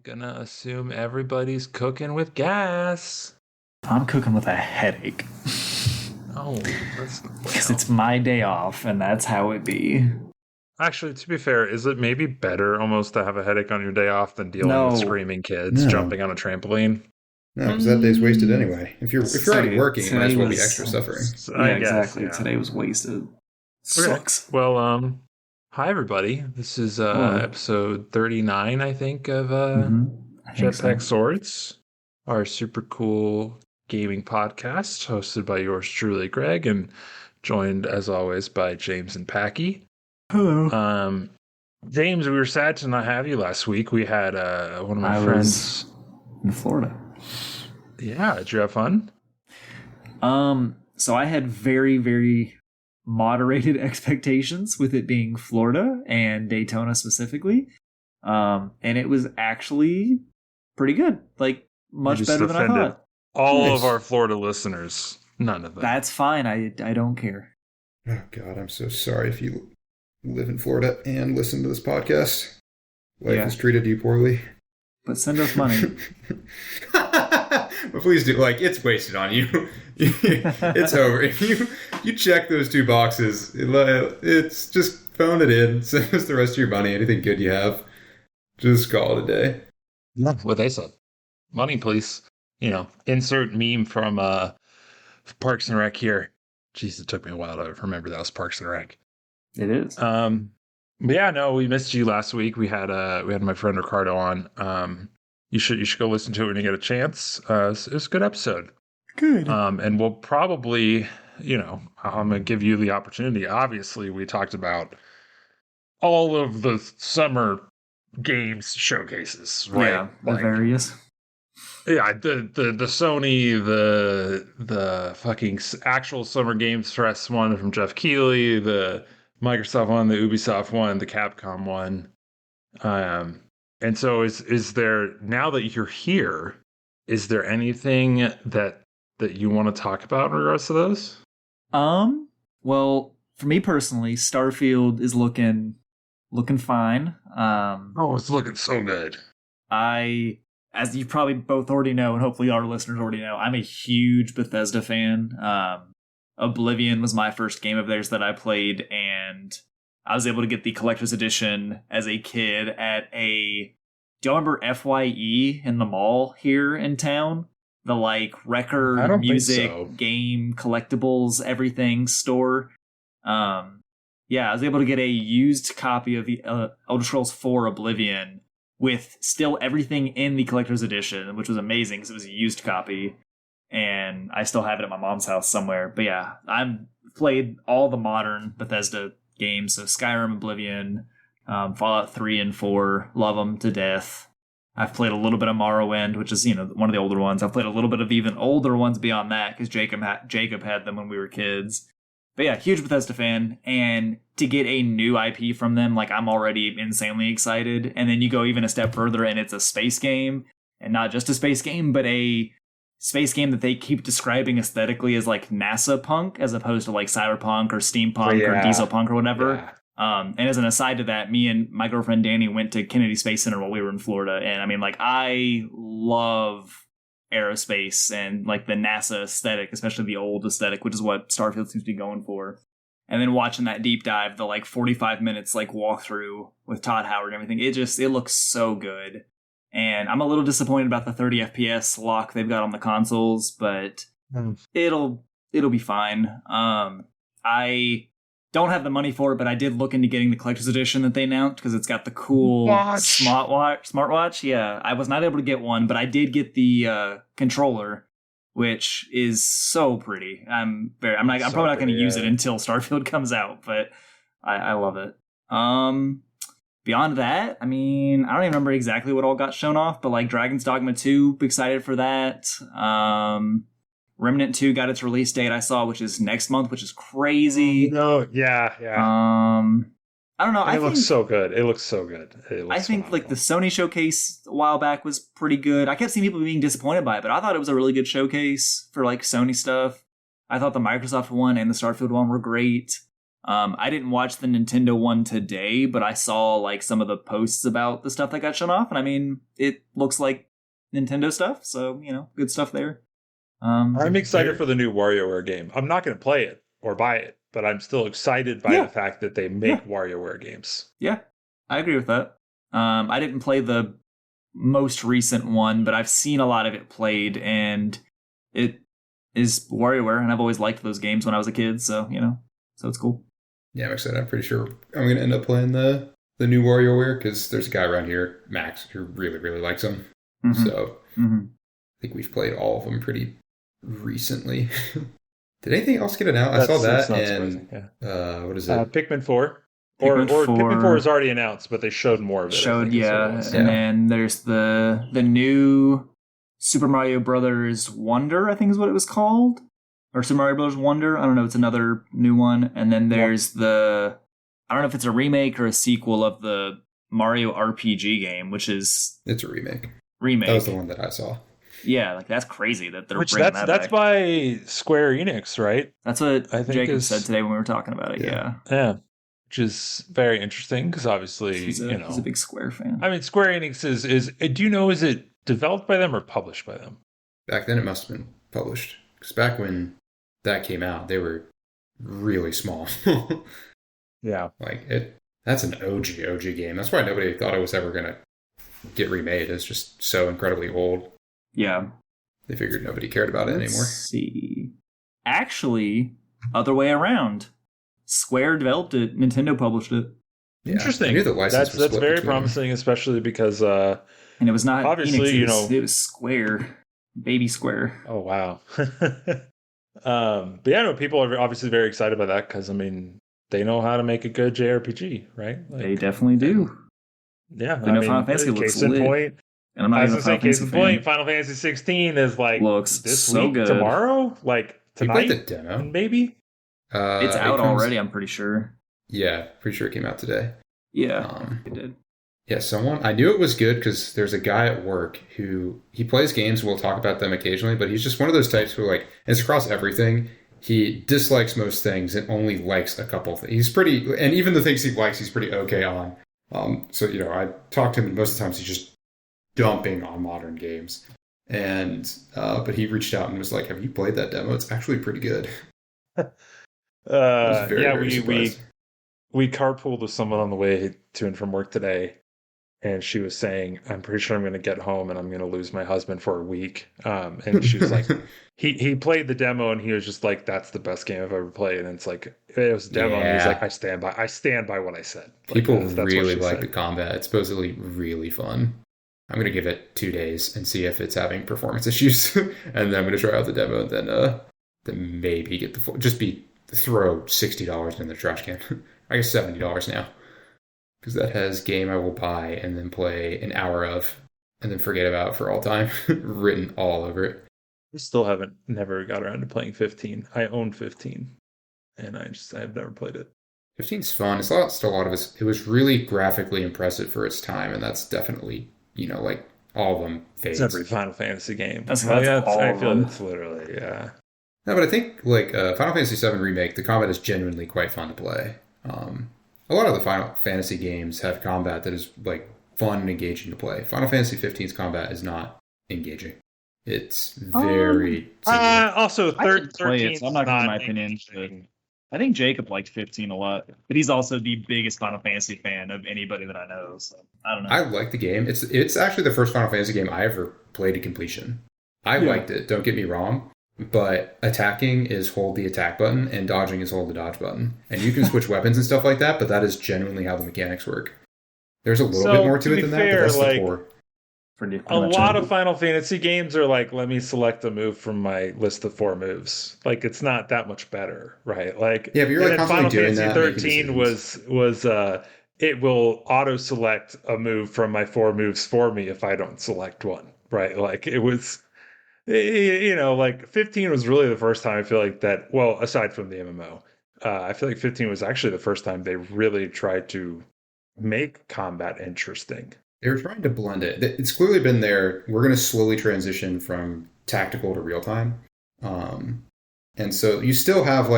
gonna assume everybody's cooking with gas. I'm cooking with a headache. Oh, that's Because it's my day off, and that's how it be. Actually, to be fair, is it maybe better almost to have a headache on your day off than dealing with screaming kids jumping on a trampoline? No, because that day's wasted anyway. If you're already working, it might as well be extra suffering. Yeah, exactly. Today was wasted. Sucks. Well, hi everybody. This is episode 39, I think, of Jetpack Swords, our super cool gaming podcast, hosted by yours truly, Greg, and joined as always by James and Packy. Hello. James, we were sad to not have you last week. We had one of my friends in Florida. Yeah, did you have fun? So I had very, very moderated expectations with it being Florida and Daytona specifically. And it was actually pretty good. Like, much better than I thought. All of our Florida listeners. None of them. That's fine. I don't care. Oh, God, I'm so sorry if you live in Florida and listen to this podcast. Life has treated you poorly. But send us money. But please do. Like, it's wasted on you. It's over. If you check those two boxes, it's just phone it in. Send us the rest of your money. Anything good you have, just call it a day. That's what they said. Money, please. Insert meme from Parks and Rec here. Jeez, it took me a while to remember that was Parks and Rec. It is. But yeah, no, we missed you last week. We had my friend Ricardo on. You should go listen to it when you get a chance. It was a good episode. Good. And we'll probably, I'm gonna give you the opportunity. Obviously, we talked about all of the summer games showcases, right? Yeah, the various. Yeah, the Sony, the fucking actual Summer Games Fest one from Jeff Keighley, the Microsoft one, the Ubisoft one, the Capcom one. And so is there, now that you're here, is there anything that you want to talk about in regards to those? Well, for me personally, Starfield is looking fine. It's looking so good. As you probably both already know, and hopefully our listeners already know, I'm a huge Bethesda fan. Oblivion was my first game of theirs that I played, and I was able to get the collector's edition as a kid at do y'all remember FYE in the mall here in town? The record, music, game, collectibles, everything store. I was able to get a used copy of the Elder Scrolls 4 Oblivion with still everything in the collector's edition, which was amazing because it was a used copy. And I still have it at my mom's house somewhere. But yeah, I've played all the modern Bethesda games. So Skyrim, Oblivion, Fallout 3 and 4, love them to death. I've played a little bit of Morrowind, which is, one of the older ones. I've played a little bit of even older ones beyond that because Jacob had them when we were kids. But yeah, huge Bethesda fan. And to get a new IP from them, I'm already insanely excited. And then you go even a step further and it's a space game. And not just a space game, but a space game that they keep describing aesthetically as NASA punk as opposed to cyberpunk or steampunk or diesel punk or whatever. Yeah. And as an aside to that, me and my girlfriend Danny went to Kennedy Space Center while we were in Florida. And I mean, I love aerospace and the NASA aesthetic, especially the old aesthetic, which is what Starfield seems to be going for. And then watching that deep dive, the 45 minutes walkthrough with Todd Howard and everything, it looks so good. And I'm a little disappointed about the 30 FPS lock they've got on the consoles, but it'll be fine. I don't have the money for it, but I did look into getting the collector's edition that they announced because it's got the cool smartwatch. Yeah, I was not able to get one, but I did get the controller, which is so pretty. I'm probably not going to use it until Starfield comes out, but I love it. Beyond that, I mean, I don't even remember exactly what all got shown off, but Dragon's Dogma 2, excited for that. Remnant 2 got its release date, I saw, which is next month, which is crazy. No, yeah. I don't know. It looks so good. It looks so good. I think the Sony showcase a while back was pretty good. I kept seeing people being disappointed by it, but I thought it was a really good showcase for Sony stuff. I thought the Microsoft one and the Starfield one were great. I didn't watch the Nintendo one today, but I saw like some of the posts about the stuff that got shown off, and I mean, it looks like Nintendo stuff, so good stuff there. I'm excited for the new WarioWare game. I'm not going to play it or buy it, but I'm still excited by the fact that they make WarioWare games. Yeah, I agree with that. I didn't play the most recent one, but I've seen a lot of it played, and it is WarioWare, and I've always liked those games when I was a kid, so so it's cool. Yeah, I'm excited. I'm pretty sure I'm going to end up playing the new WarioWare because there's a guy around here, Max, who really, really likes them. Mm-hmm. So I think we've played all of them pretty recently. Did anything else get announced? I saw that, and what is it? Pikmin 4. Pikmin 4 is already announced, but they showed more of it. And then there's the new Super Mario Brothers Wonder, I think is what it was called. Or Super Mario Bros. Wonder. I don't know. It's another new one. And then there's I don't know if it's a remake or a sequel of the Mario RPG game, which is... It's a remake. That was the one that I saw. Yeah, like that's crazy that they're bringing that back. That's by Square Enix, right? That's what Jacob said today when we were talking about it, yeah. Which is very interesting because obviously, he's a big Square fan. I mean, Square Enix is do you know, is it developed by them or published by them? Back then it must have been published. Because back when that came out, they were really small. Yeah. That's an OG game. That's why nobody thought it was ever going to get remade. It's just so incredibly old. Yeah. They figured nobody cared about it anymore. Let's see. Actually, other way around. Square developed it, Nintendo published it. Yeah. Interesting. I knew the license that's very promising, especially because and it was not obviously, Enix, it was Square. Baby Square. Oh wow. But yeah, no, people are obviously very excited by that because I mean they know how to make a good JRPG, right? They definitely do. Yeah, I mean, Final Fantasy looks lit. Point, and I'm not even a Final Fantasy fan. Final Fantasy 16 is looks this so week, good. Tomorrow, tonight. You played the demo, maybe. It's out already. I'm pretty sure. Yeah, pretty sure it came out today. Yeah, it did. Yeah, I knew it was good because there's a guy at work who he plays games. We'll talk about them occasionally, but he's just one of those types who and it's across everything. He dislikes most things and only likes a couple things. And even the things he likes, he's pretty okay on. So, I talk to him, and most of the times he's just dumping on modern games. And, but he reached out and was like, have you played that demo? It's actually pretty good. We carpooled with someone on the way to and from work today. And she was saying, I'm pretty sure I'm going to get home and I'm going to lose my husband for a week. And she was like, he played the demo and he was just like, that's the best game I've ever played. And it's like, it was a demo. And he's like, I stand by what I said. People really like the combat. It's supposedly really fun. I'm going to give it 2 days and see if it's having performance issues. And then I'm going to try out the demo and then maybe get the full, throw $60 in the trash can. I guess $70 now. Because that has game I will buy and then play an hour of and then forget about for all time written all over it. I still never got around to playing 15. I own 15 and I've never played it. 15's fun. It's still a lot of it was really graphically impressive for its time, and that's definitely, all of them fades. It's every Final Fantasy game. I feel it's literally, yeah. No, but I think Final Fantasy VII Remake, the combat is genuinely quite fun to play. A lot of the Final Fantasy games have combat that is fun and engaging to play. Final Fantasy 15's combat is not engaging. It's very also 13. So I'm not giving my opinion. But I think Jacob liked 15 a lot, but he's also the biggest Final Fantasy fan of anybody that I know. So I don't know. I like the game. It's actually the first Final Fantasy game I ever played to completion. I liked it. Don't get me wrong. But attacking is hold the attack button and dodging is hold the dodge button. And you can switch weapons and stuff like that, but that is genuinely how the mechanics work. There's a little bit more to it than that, but that's the core. A lot of Final Fantasy games are let me select a move from my list of 4 moves. It's not that much better, right? Yeah, but you're constantly doing that. Final Fantasy 13 was it will auto select a move from my 4 moves for me if I don't select one, right? It was 15 was really the first time I feel that, well, aside from the MMO, I feel 15 was actually the first time they really tried to make combat interesting. They were trying to blend it. It's clearly been there. We're going to slowly transition from tactical to real time. And so you still have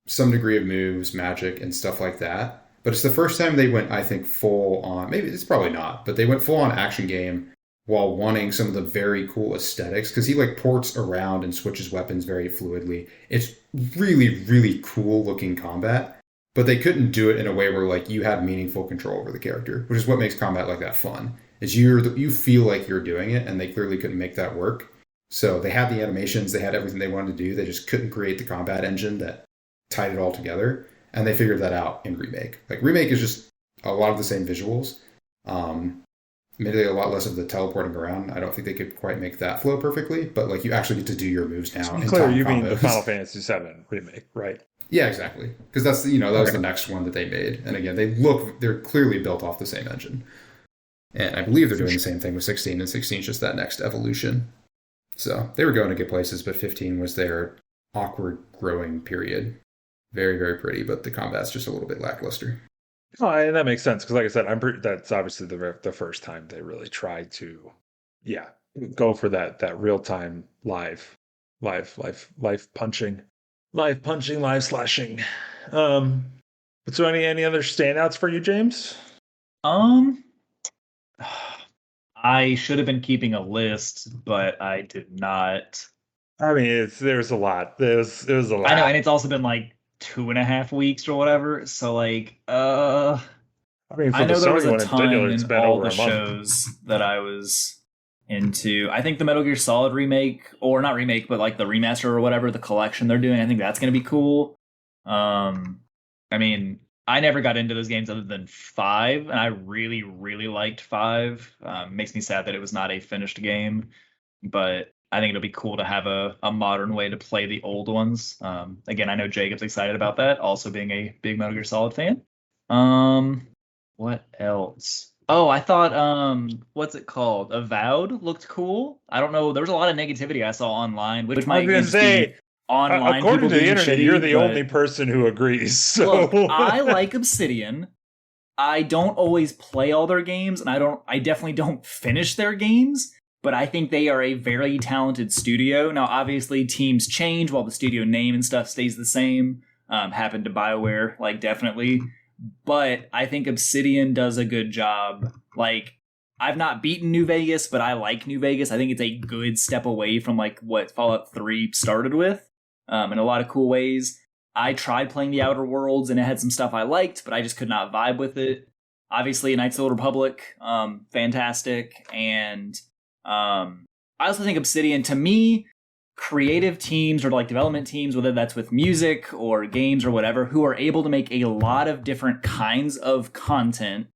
some degree of moves, magic, and stuff like that. But it's the first time they went, I think, full on. Maybe it's probably not, but they went full on action game while wanting some of the very cool aesthetics because he like ports around and switches weapons very fluidly. It's really, really cool looking combat, but they couldn't do it in a way where like you had meaningful control over the character, which is what makes combat like that fun. Is you feel like you're doing it, and they clearly couldn't make that work. So they had the animations, they had everything they wanted to do. They just couldn't create the combat engine that tied it all together, and they figured that out in Remake. Like Remake is just a lot of the same visuals. Maybe a lot less of the teleporting around. I don't think they could quite make that flow perfectly, but like you actually get to do your moves now. To be clear, you mean the Final Fantasy VII Remake, right? Yeah, exactly. Because that's that was the next one that they made. And again, they're clearly built off the same engine. And I believe they're doing the same thing with 16, and 16 is just that next evolution. So they were going to good places, but 15 was their awkward growing period. Very, very pretty, but the combat's just a little bit lackluster. Oh, and that makes sense because, like I said, that's obviously the first time they really tried to, go for that real time live punching, live slashing. But so any other standouts for you, James? I should have been keeping a list, but I did not. I mean, there's a lot. It was a lot. I know, and it's also been like 2.5 weeks or whatever. So like, I mean, I know there was a ton it's in been all over the a month. shows that I was into. I think the Metal Gear Solid remake, or not remake, but like the remaster or whatever, the collection they're doing, I think that's going to be cool. I mean, I never got into those games other than 5, and I really, really liked 5. Makes me sad that it was not a finished game, but I think it'll be cool to have a modern way to play the old ones. Again, I know Jacob's excited about that, also being a big Metal Gear Solid fan. What else? Oh, I thought, what's it called? Avowed looked cool. I don't know. There was a lot of negativity I saw online, which might just be online. According to the internet, shitty, you're the only person who agrees. So look, I like Obsidian. I don't always play all their games, and I definitely don't finish their games, but I think they are a very talented studio. Now, obviously, teams change while the studio name and stuff stays the same. Happened to BioWare, like, definitely. But I think Obsidian does a good job. Like, I've not beaten New Vegas, but I like New Vegas. I think it's a good step away from, like, what Fallout 3 started with, in a lot of cool ways. I tried playing the Outer Worlds, and it had some stuff I liked, but I just could not vibe with it. Obviously, Knights of the Old Republic, fantastic. And I also think Obsidian, to me, creative teams or like development teams, whether that's with music or games or whatever, who are able to make a lot of different kinds of content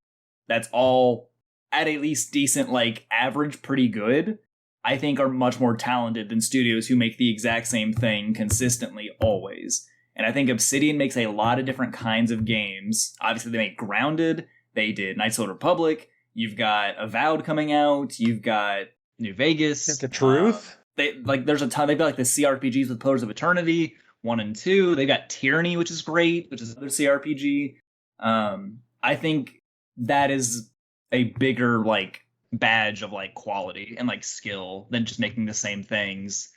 that's all at least decent, like average, pretty good, I think are much more talented than studios who make the exact same thing consistently always. And I think Obsidian makes a lot of different kinds of games. Obviously, they make Grounded. They did Knights of the Old Republic. You've got Avowed coming out. You've got New Vegas. The truth. There's a ton. They've got like the CRPGs with Pillars of Eternity 1 and 2. They've got Tyranny, which is great, which is another CRPG. I think that is a bigger like badge of like quality and like skill than just making the same things.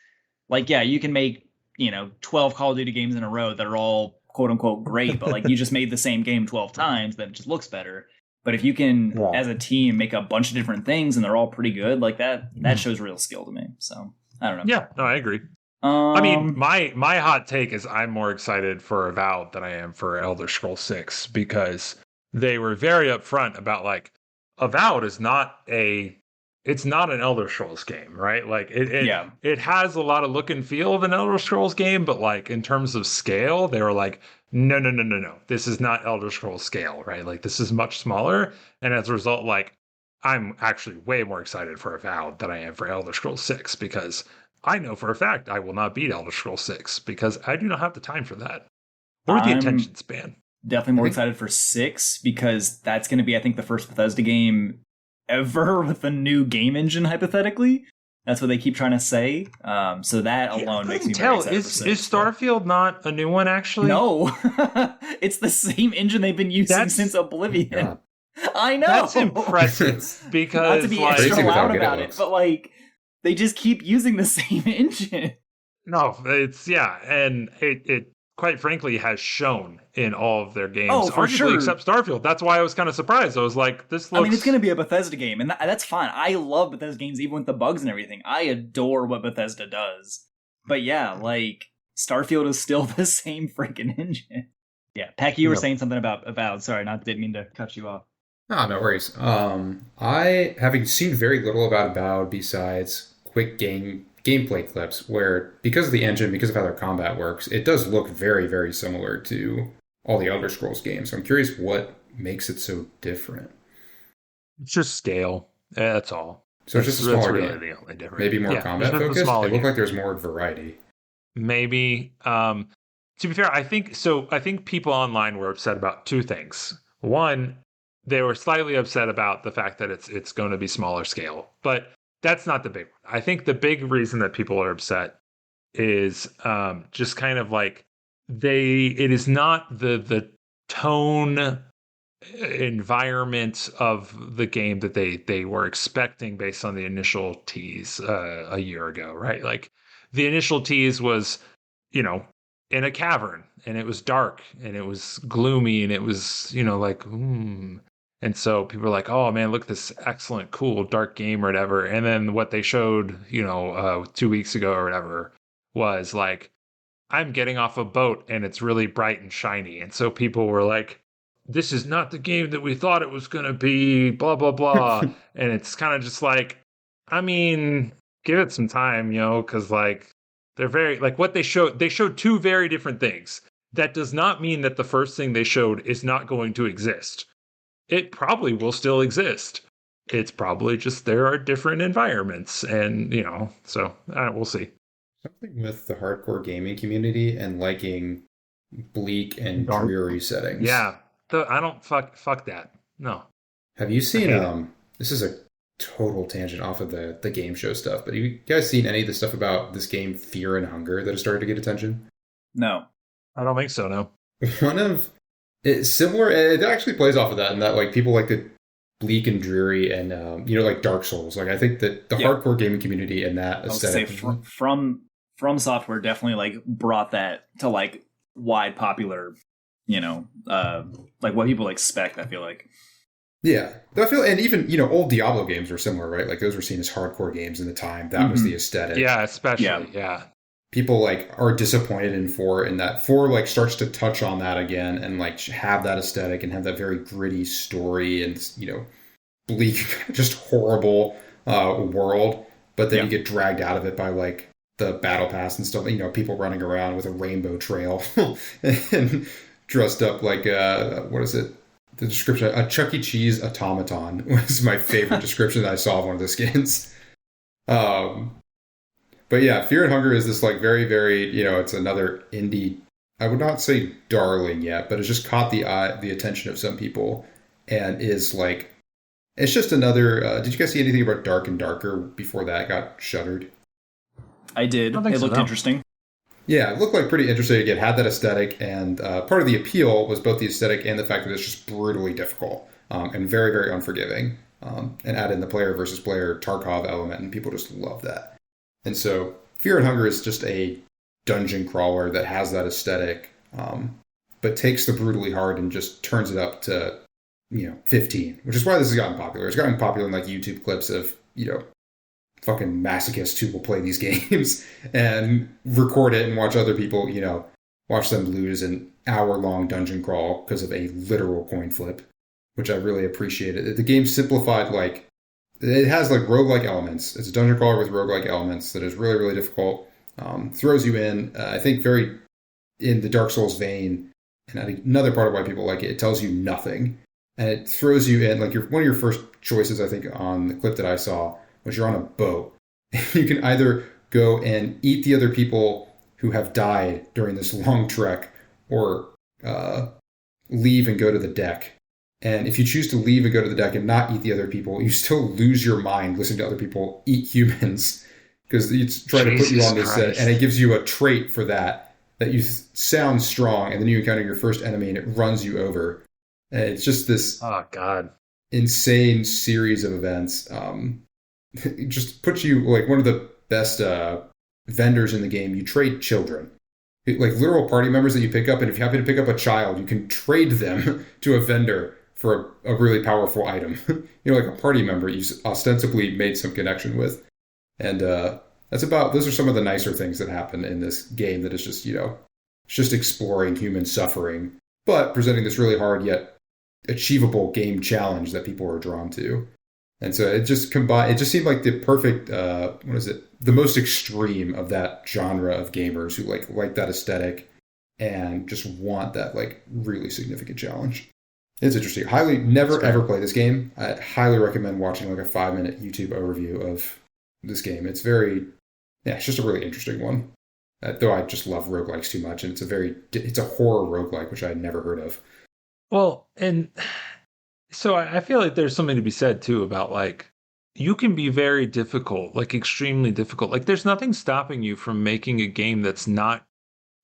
Like, yeah, you can make 12 Call of Duty games in a row that are all quote unquote great, but like you just made the same game 12 times, then it just looks better. But if you can, as a team, make a bunch of different things and they're all pretty good, like that shows real skill to me. So I don't know. Yeah, no, I agree. I mean, my hot take is I'm more excited for Avowed than I am for Elder Scrolls 6 because they were very upfront about like Avowed is not it's not an Elder Scrolls game, right? Like it has a lot of look and feel of an Elder Scrolls game, but like in terms of scale, they were like, no. This is not Elder Scrolls scale, right? Like this is much smaller. And as a result, like I'm actually way more excited for Avowed than I am for Elder Scrolls 6 because I know for a fact I will not beat Elder Scrolls 6 because I do not have the time for that. Or the attention span. Definitely more excited for 6 because that's going to be, I think, the first Bethesda game ever with a new game engine, hypothetically. That's what they keep trying to say. So that alone makes me very excited for 6. Is Starfield not a new one, actually? No. It's the same engine they've been using since Oblivion. Yeah. I know. That's impressive because not to be like, extra loud about it, but like they just keep using the same engine. No, it's and it quite frankly, has shown in all of their games, Oh, for arguably sure. except Starfield. That's why I was kind of surprised. I was like, this I mean, looks. it's going to be a Bethesda game, and that's fine. I love Bethesda games, even with the bugs and everything. I adore what Bethesda does. But yeah, like, Starfield is still the same freaking engine. Yeah, Peck, you were Yep. saying something about Avowed. Sorry, didn't mean to cut you off. Ah, no worries. I, having seen very little about Avowed besides quick gameplay clips, where because of the engine, because of how their combat works, it does look very, very similar to all the Elder Scrolls games. So I'm curious what makes it so different. It's just scale. That's all. So it's just a That's smaller really game. the only difference. Maybe more Yeah, combat it's just a focused. It smaller looked game. like there's more variety. Maybe. To be fair, I think people online were upset about two things. One, they were slightly upset about the fact that it's going to be smaller scale, but that's not the big one. I think the big reason that people are upset is just kind of like it is not the tone environment of the game that they were expecting based on the initial tease a year ago, right? Like the initial tease was, in a cavern, and it was dark and it was gloomy and it was, like, and so people are like, oh man, look at this excellent, cool, dark game or whatever. And then what they showed, 2 weeks ago or whatever was like, I'm getting off a boat and it's really bright and shiny. And so people were like, this is not the game that we thought it was going to be, blah, blah, blah. And it's kind of just like, I mean, give it some time, because like they're very, like what they showed two very different things. That does not mean that the first thing they showed is not going to exist. It probably will still exist. It's probably just there are different environments and, so we'll see. Something with the hardcore gaming community and liking bleak and Dark. dreary settings. Yeah. I don't fuck that. No. Have you seen I hate this is a total tangent off of the game show stuff, but have you guys seen any of the stuff about this game Fear and Hunger that has started to get attention? No. I don't think so, no. One of it's similar, it actually plays off of that, in that like people like the bleak and dreary and like Dark Souls. Like I think that the hardcore gaming community and that I was gonna aesthetic say from Software definitely like brought that to like wide popular, like what people expect, I feel like. Yeah. And even, old Diablo games were similar, right? Like those were seen as hardcore games in the time. That was the aesthetic. Yeah, especially. Yeah. People like are disappointed in 4, and that 4 like starts to touch on that again and like have that aesthetic and have that very gritty story and, bleak, just horrible world. But then you get dragged out of it by like the battle pass and stuff, people running around with a rainbow trail and dressed up like, what is it? The description, a Chuck E. Cheese automaton was my favorite description that I saw of one of the skins. But yeah, Fear and Hunger is this like very, very, it's another indie, I would not say darling yet, but it's just caught the attention of some people and is like, it's just another, did you guys see anything about Dark and Darker before that got shuttered? I did. It looked interesting. Yeah, it looked like pretty interesting. Again, had that aesthetic, and part of the appeal was both the aesthetic and the fact that it's just brutally difficult and very, very unforgiving. And add in the player versus player Tarkov element, and people just love that. And so Fear and Hunger is just a dungeon crawler that has that aesthetic, but takes the brutally hard and just turns it up to, 15, which is why this has gotten popular. It's gotten popular in like YouTube clips of, fucking masochists who will play these games and record it and watch other people, watch them lose an hour-long dungeon crawl because of a literal coin flip, which I really appreciated. The game simplified, like, it has like roguelike elements. It's a dungeon crawler with roguelike elements that is really, really difficult. Throws you in, I think, very in the Dark Souls vein. And I think another part of why people like it, it tells you nothing. And it throws you in, like, one of your first choices, I think, on the clip that I saw, was you're on a boat. You can either go and eat the other people who have died during this long trek, or leave and go to the deck. And if you choose to leave and go to the deck and not eat the other people, you still lose your mind listening to other people eat humans, because it's trying to put you on this, and it gives you a trait for that you sound strong, and then you encounter your first enemy and it runs you over. And it's just this insane series of events. It just puts you like one of the best vendors in the game. You trade children, like literal party members that you pick up, and if you happen to pick up a child, you can trade them to a vendor for a really powerful item. Like a party member you ostensibly made some connection with. And those are some of the nicer things that happen in this game that is just, it's just exploring human suffering, but presenting this really hard yet achievable game challenge that people are drawn to. And so it just seemed like the perfect, the most extreme of that genre of gamers who like that aesthetic and just want that like really significant challenge. It's interesting. Never ever play this game. I highly recommend watching like a 5-minute YouTube overview of this game. It's it's just a really interesting one. Though I just love roguelikes too much, and it's a horror roguelike, which I had never heard of. Well, and so I feel like there's something to be said too about like, you can be very difficult, like extremely difficult. Like there's nothing stopping you from making a game that's not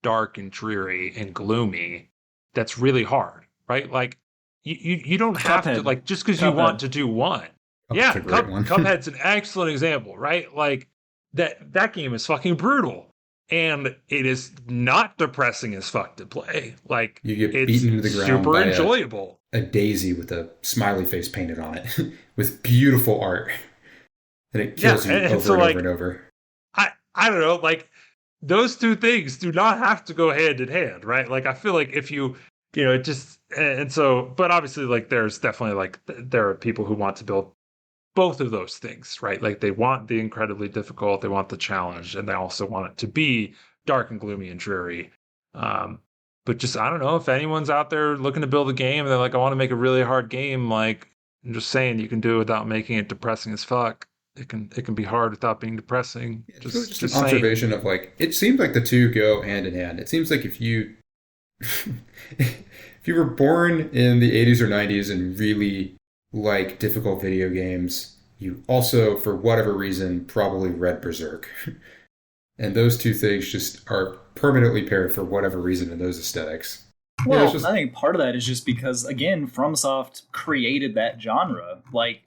dark and dreary and gloomy. That's really hard, right? Like you don't have to, like, just because you want to do one. Yeah, Cuphead's an excellent example, right? Like that game is fucking brutal. And it is not depressing as fuck to play. Like, you get beaten into the ground super by enjoyable. A daisy with a smiley face painted on it, with beautiful art, and it kills you over and over. I don't know, like those two things do not have to go hand in hand, right? Like I feel like if it just and so, but obviously, like there's definitely like there are people who want to build both of those things, right? Like they want the incredibly difficult, they want the challenge, and they also want it to be dark and gloomy and dreary. But just, I don't know, if anyone's out there looking to build a game and they're like, I want to make a really hard game, like I'm just saying, you can do it without making it depressing as fuck. It can be hard without being depressing. Just an observation of like, it seems like the two go hand in hand. It seems like if you were born in the 80s or 90s and really like difficult video games, you also, for whatever reason, probably read Berserk. And those two things just are permanently paired for whatever reason in those aesthetics. Well, I think part of that is just because, again, FromSoft created that genre. Like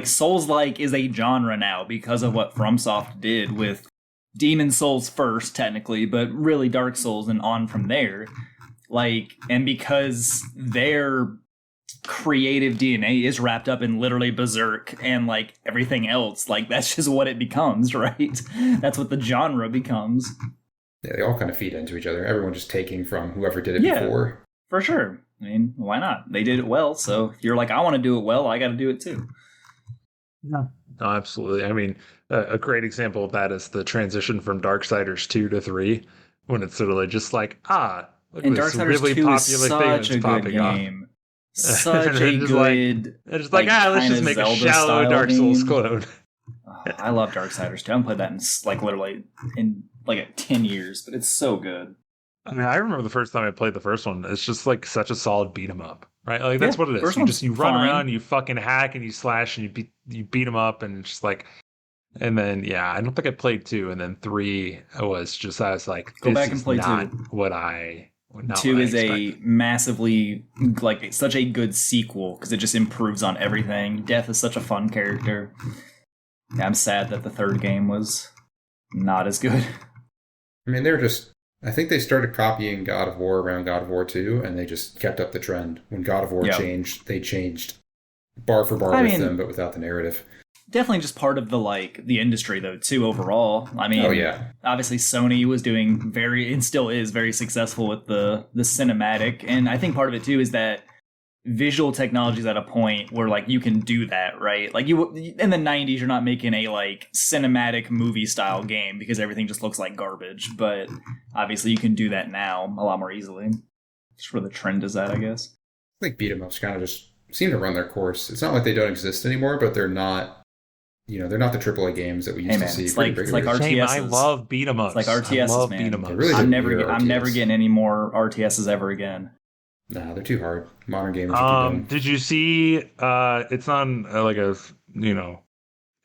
Souls-like is a genre now because of what FromSoft did with Demon Souls first, technically, but really Dark Souls and on from there. Like, and because their creative DNA is wrapped up in literally Berserk and like everything else, like that's just what it becomes, right? That's what the genre becomes. Yeah, they all kind of feed into each other. Everyone just taking from whoever did it before. For sure. I mean, why not? They did it well, so if you're like, I want to do it well, I got to do it too. No, absolutely. I mean, a great example of that is the transition from Darksiders 2 to 3, when it's literally just like, look at this really popular thing that's popping up. Such a good. It's like, let's just make a shallow Dark Souls clone. I love Darksiders 2. I haven't played that in like literally in like 10 years, but it's so good. I mean, I remember the first time I played the first one. It's just like such a solid beat 'em up, right? Like that's what it is. You run around, you fucking hack, and you slash, and you beat 'em up, and it's just like. And then I don't think I played 2, and then 3 was just I was like, go back and play 2. What I. 2 is a massively, like, such a good sequel because it just improves on everything. Death is such a fun character. I'm sad that the third game was not as good. I mean, I think they started copying God of War around God of War 2, and they just kept up the trend. When God of War changed, they changed bar for bar with them, but without the narrative. Definitely just part of the industry though too overall. I mean, obviously Sony was doing and still is very successful with the cinematic, and I think part of it too is that visual technology is at a point where like you can do that, right? Like you in the 90s, you're not making a like cinematic movie style game because everything just looks like garbage, but obviously you can do that now a lot more easily. Just where the trend is at, I guess. I think beat 'em ups kind of just seem to run their course. It's not like they don't exist anymore, but they're not. They're not the AAA games that we used to see. It's like RTSs. I love beat 'em ups. It's like RTSs, man. Beat 'em ups. Really I'm never getting any more RTSs ever again. Nah, they're too hard. Modern gamers. Did you see? It's on like a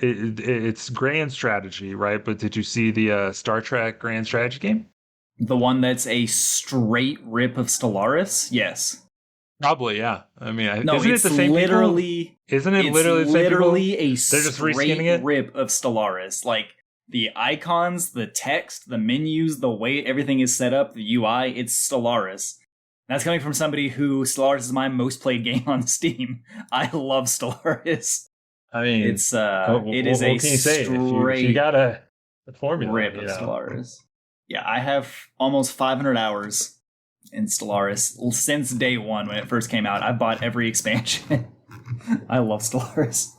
it's Grand Strategy, right? But did you see the Star Trek Grand Strategy game? The one that's a straight rip of Stellaris? Yes. Probably, yeah. I mean, isn't it the same literally? People? Isn't it literally the same literally people? a straight rip of Stellaris? Like the icons, the text, the menus, the way everything is set up, the UI, it's Stellaris. That's coming from somebody who Stellaris is my most played game on Steam. I love Stellaris. I mean, it's it is what a can you say? straight If you got a formula, rip of Stellaris. Yeah, I have almost 500 hours in Stellaris since day one when it first came out. I bought every expansion. I love Stellaris.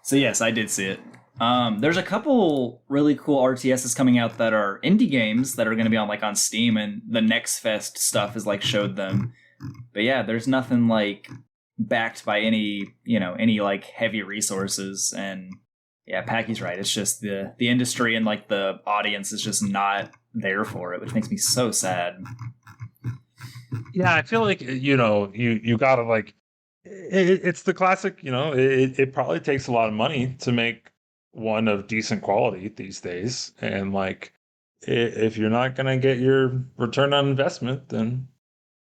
So yes, I did see it. There's a couple really cool RTSs coming out that are indie games that are going to be on Steam, and the Next Fest stuff is showed them. But yeah, there's nothing backed by any heavy resources. And yeah, Packy's right. It's just the industry and the audience is just not there for it, which makes me so sad. Yeah, I feel like you gotta it's the classic. It probably takes a lot of money to make one of decent quality these days, and if you're not gonna get your return on investment, then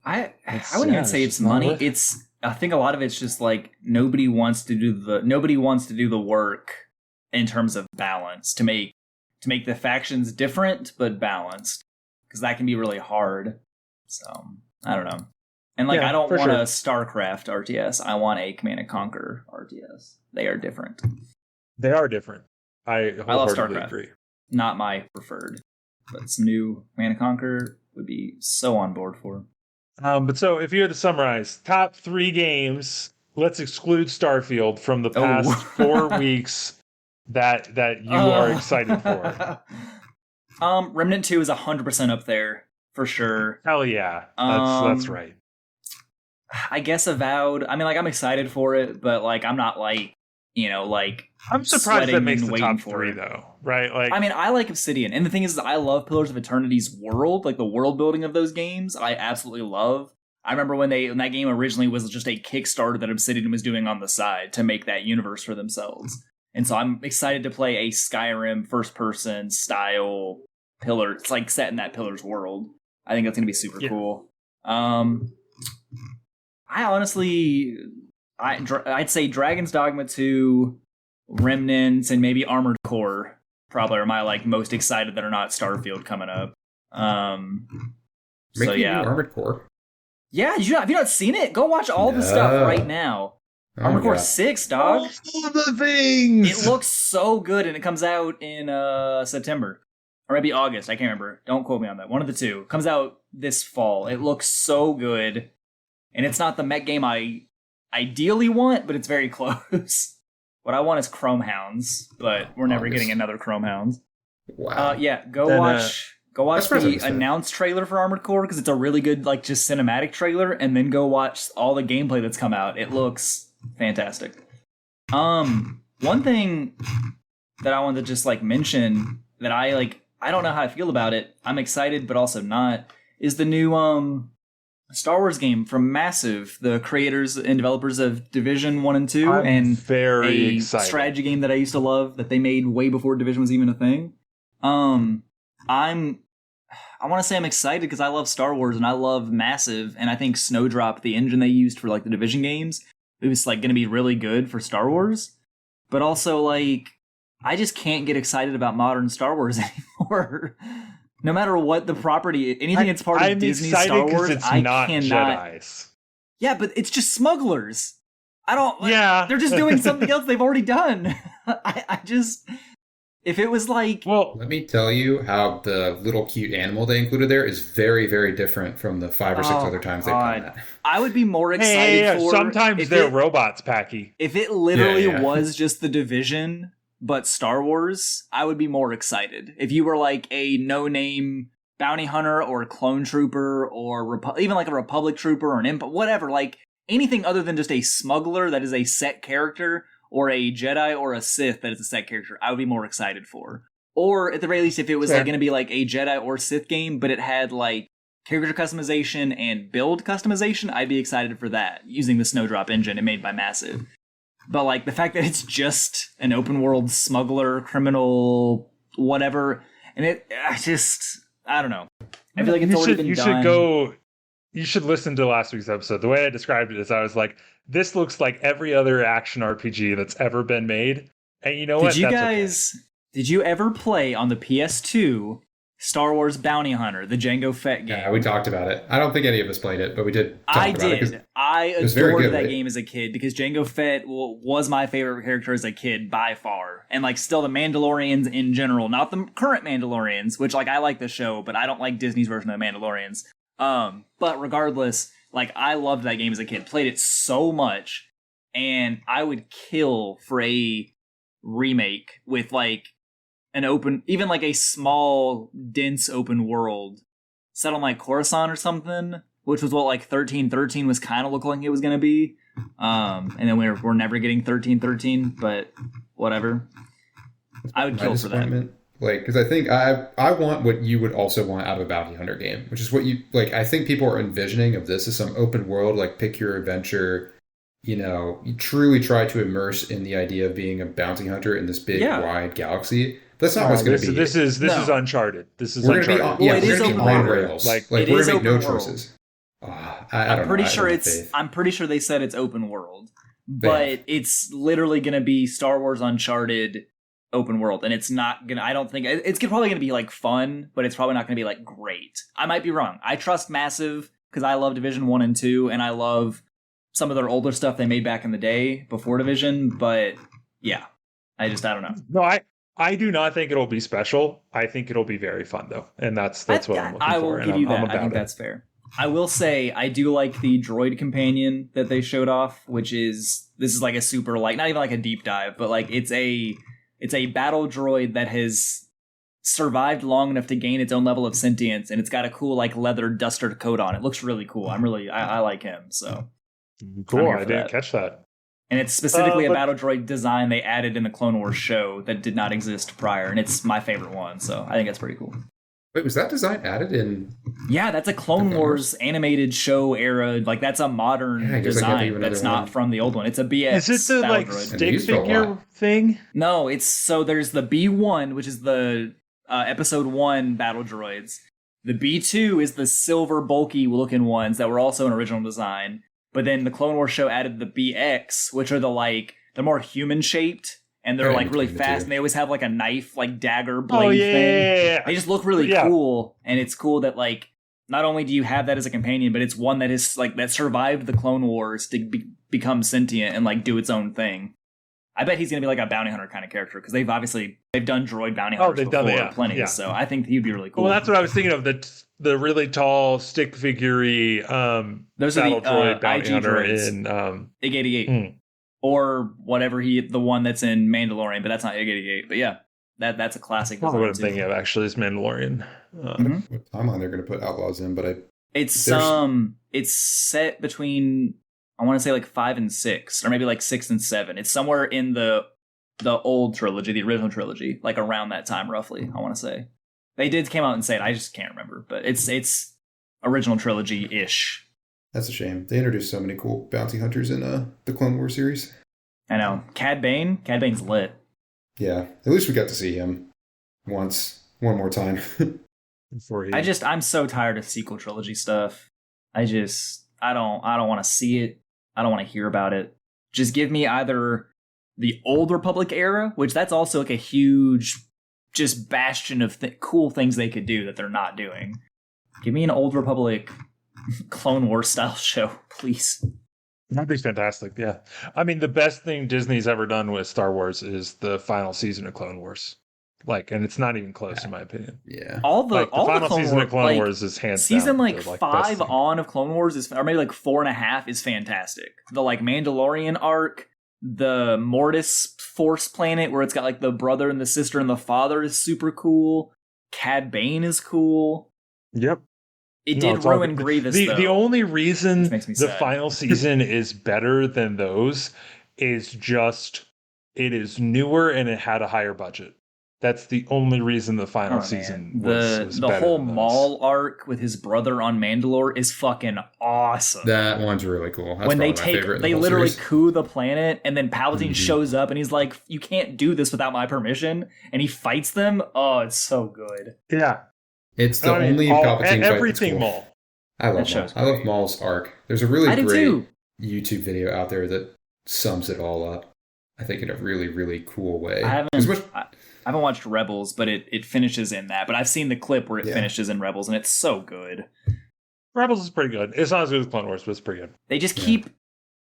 I wouldn't even say it's money. I think a lot of it's just nobody wants to do the work in terms of balance to make the factions different but balanced, because that can be really hard. So I don't know. And I don't want a StarCraft RTS. I want a Command and Conquer RTS. They are different. They are different. I love StarCraft. Agree. Not my preferred, but some new Command and Conquer would be so on board for. But so if you had to summarize top 3 games, let's exclude Starfield from the past 4 weeks that you are excited for. Remnant 2 is 100% up there for sure. Hell yeah, that's right. I guess Avowed. I mean, I'm excited for it, but I'm not I'm surprised that makes the top 3 though, right? I mean, I like Obsidian, and the thing is I love Pillars of Eternity's world, the world building of those games. I absolutely love. I remember when that game originally was just a Kickstarter that Obsidian was doing on the side to make that universe for themselves, and so I'm excited to play a Skyrim first-person style Pillar. It's set in that Pillars world. I think that's gonna be super cool. I honestly, I'd say Dragon's Dogma 2, Remnants, and maybe Armored Core probably are my most excited that are not Starfield coming up. Armored Core. Yeah, have you not seen it? Go watch all the stuff right now. Armored Core 6, dog. All the things. It looks so good, and it comes out in September. Or maybe August, I can't remember. Don't quote me on that. One of the two. It comes out this fall. It looks so good. And it's not the mech game I ideally want, but it's very close. What I want is Chrome Hounds, but we're never getting another Chrome Hounds. Wow. Go watch the announced trailer for Armored Core, because it's a really good, just cinematic trailer, and then go watch all the gameplay that's come out. It looks fantastic. One thing that I wanted to just mention that I don't know how I feel about it. I'm excited, but also not, is the new Star Wars game from Massive, the creators and developers of Division 1 and 2, and very excited. Strategy game that I used to love that they made way before Division was even a thing. I want to say I'm excited because I love Star Wars and I love Massive, and I think Snowdrop, the engine they used for the Division games, it was going to be really good for Star Wars. But also I just can't get excited about modern Star Wars anymore. No matter what the property, anything that's part of Disney Star Wars, I cannot. Jedis. Yeah, but it's just smugglers. I don't. Yeah, they're just doing something else they've already done. I just, if it was well, let me tell you how the little cute animal they included there is very, very different from the 5 or 6 other times they've done that. I would be more excited for. Sometimes they're robots, Packy. If it literally was just the Division, but Star Wars, I would be more excited. If you were a no-name bounty hunter or a clone trooper or even a Republic trooper or an Empire, whatever, anything other than just a smuggler that is a set character, or a Jedi or a Sith that is a set character, I would be more excited for. Or at the very least, if it was going to be a Jedi or Sith game, but it had character customization and build customization, I'd be excited for that, using the Snowdrop engine it made by Massive. But the fact that it's just an open world smuggler, criminal, whatever, and I don't know. I feel like it's already been done. You should listen to last week's episode. The way I described it is I was like, this looks like every other action RPG that's ever been made. And you know what? Did you ever play on the PS2 Star Wars Bounty Hunter, the Jango Fett game? Yeah, we talked about it. I don't think any of us played it, but we did talk I about it. did. I was very adored good, that right? game as a kid because Jango Fett was my favorite character as a kid by far. And like still the Mandalorians in general, not the current Mandalorians, which like I like the show, but I don't like Disney's version of the Mandalorians. But regardless, like I loved that game as a kid, played it so much, and I would kill for a remake with like an open, even like a small, dense open world set on like Coruscant or something, which was what like 1313 was kind of look like it was going to be. And then we're never getting 1313, but whatever. I would kill for that. Like, because I think I want what you would also want out of a bounty hunter game, which is what you like. I think people are envisioning of this as some open world, like pick your adventure. You know, you truly try to immerse in the idea of being a bounty hunter in this big, wide galaxy. That's not what's going to be. This is Uncharted. This is we're Uncharted. Gonna be on, it is we're open gonna be on world. rails. Like we're is gonna make no open world. choices. I'm pretty sure I'm pretty sure they said it's open world, but it's literally going to be Star Wars Uncharted open world, and it's not gonna. I don't think it's probably going to be like fun, but it's probably not going to be like great. I might be wrong. I trust Massive because I love Division 1 and 2, and I love some of their older stuff they made back in the day before Division. But yeah, I don't know. No, I do not think it'll be special. I think it'll be very fun though, and that's what I'm looking for. I will give you that. I think that's fair. I will say I do like the droid companion that they showed off, which is this is like a super like not even like a deep dive, but like it's a battle droid that has survived long enough to gain its own level of sentience, and it's got a cool like leather duster coat on. It looks really cool. I like him. So cool. I didn't catch that. And it's specifically a battle droid design they added in the Clone Wars show that did not exist prior, and it's my favorite one. So I think that's pretty cool. Wait, was that design added in? Yeah, that's a Clone Wars animated show era. Like that's a modern design that's not from the old one. It's a BX. Is it the like stick figure thing? No, it's so there's the B1, which is the episode 1 battle droids. The B2 is the silver bulky looking ones that were also an original design. But then the Clone Wars show added the BX, which are they're more human shaped. And they're like really fast, and they always have like a knife, like dagger blade thing. Yeah. They just look really cool, and it's cool that like not only do you have that as a companion, but it's one that is like that survived the Clone Wars to become sentient and like do its own thing. I bet he's gonna be like a bounty hunter kind of character because they've done droid bounty hunters before plenty. Yeah. So I think he'd be really cool. Well, that's what I was thinking of the really tall stick figure-y those are the droid bounty IG hunter droids. in IG-88. Or whatever the one that's in Mandalorian, but that's not IG-88. But yeah, that's a classic. That's what I'm thinking of actually is Mandalorian. What timeline they're going to put Outlaws in? But it's set between I want to say like 5 and 6, or maybe like 6 and 7. It's somewhere in the old trilogy, the original trilogy, like around that time roughly. I want to say they came out and say it. I just can't remember, but it's original trilogy ish. That's a shame. They introduced so many cool bounty hunters in the Clone Wars series. I know. Cad Bane? Cad Bane's lit. Yeah. At least we got to see him one more time. I'm so tired of sequel trilogy stuff. I don't want to see it. I don't want to hear about it. Just give me either the Old Republic era, which that's also like a huge just bastion of cool things they could do that they're not doing. Give me an Old Republic Clone Wars style show, please. That'd be fantastic. Yeah. I mean, the best thing Disney's ever done with Star Wars is the final season of Clone Wars. Like, and it's not even close in my opinion. Yeah. The final season of Clone Wars is hands down. Season like 5 on of Clone Wars is, or maybe like 4.5 is fantastic. The like Mandalorian arc, the Mortis Force planet where it's got like the brother and the sister and the father is super cool. Cad Bane is cool. Yep. It did ruin Grievous, though. The only reason the final season is better than those is just it is newer and it had a higher budget. That's the only reason the final season was the whole Maul arc with his brother on Mandalore is fucking awesome. That one's really cool. That's when they literally coup the planet, and then Palpatine shows up and he's like, "You can't do this without my permission," and he fights them. Oh, it's so good. Yeah. It's the only Palpatine and fight everything that's cool. Maul. I love Maul. I love Maul's arc. There's a really great too. YouTube video out there that sums it all up. I think in a really, really cool way. I haven't watched Rebels, but it finishes in that. But I've seen the clip where it finishes in Rebels, and it's so good. Rebels is pretty good. It's not as good as Clone Wars, but it's pretty good. They just keep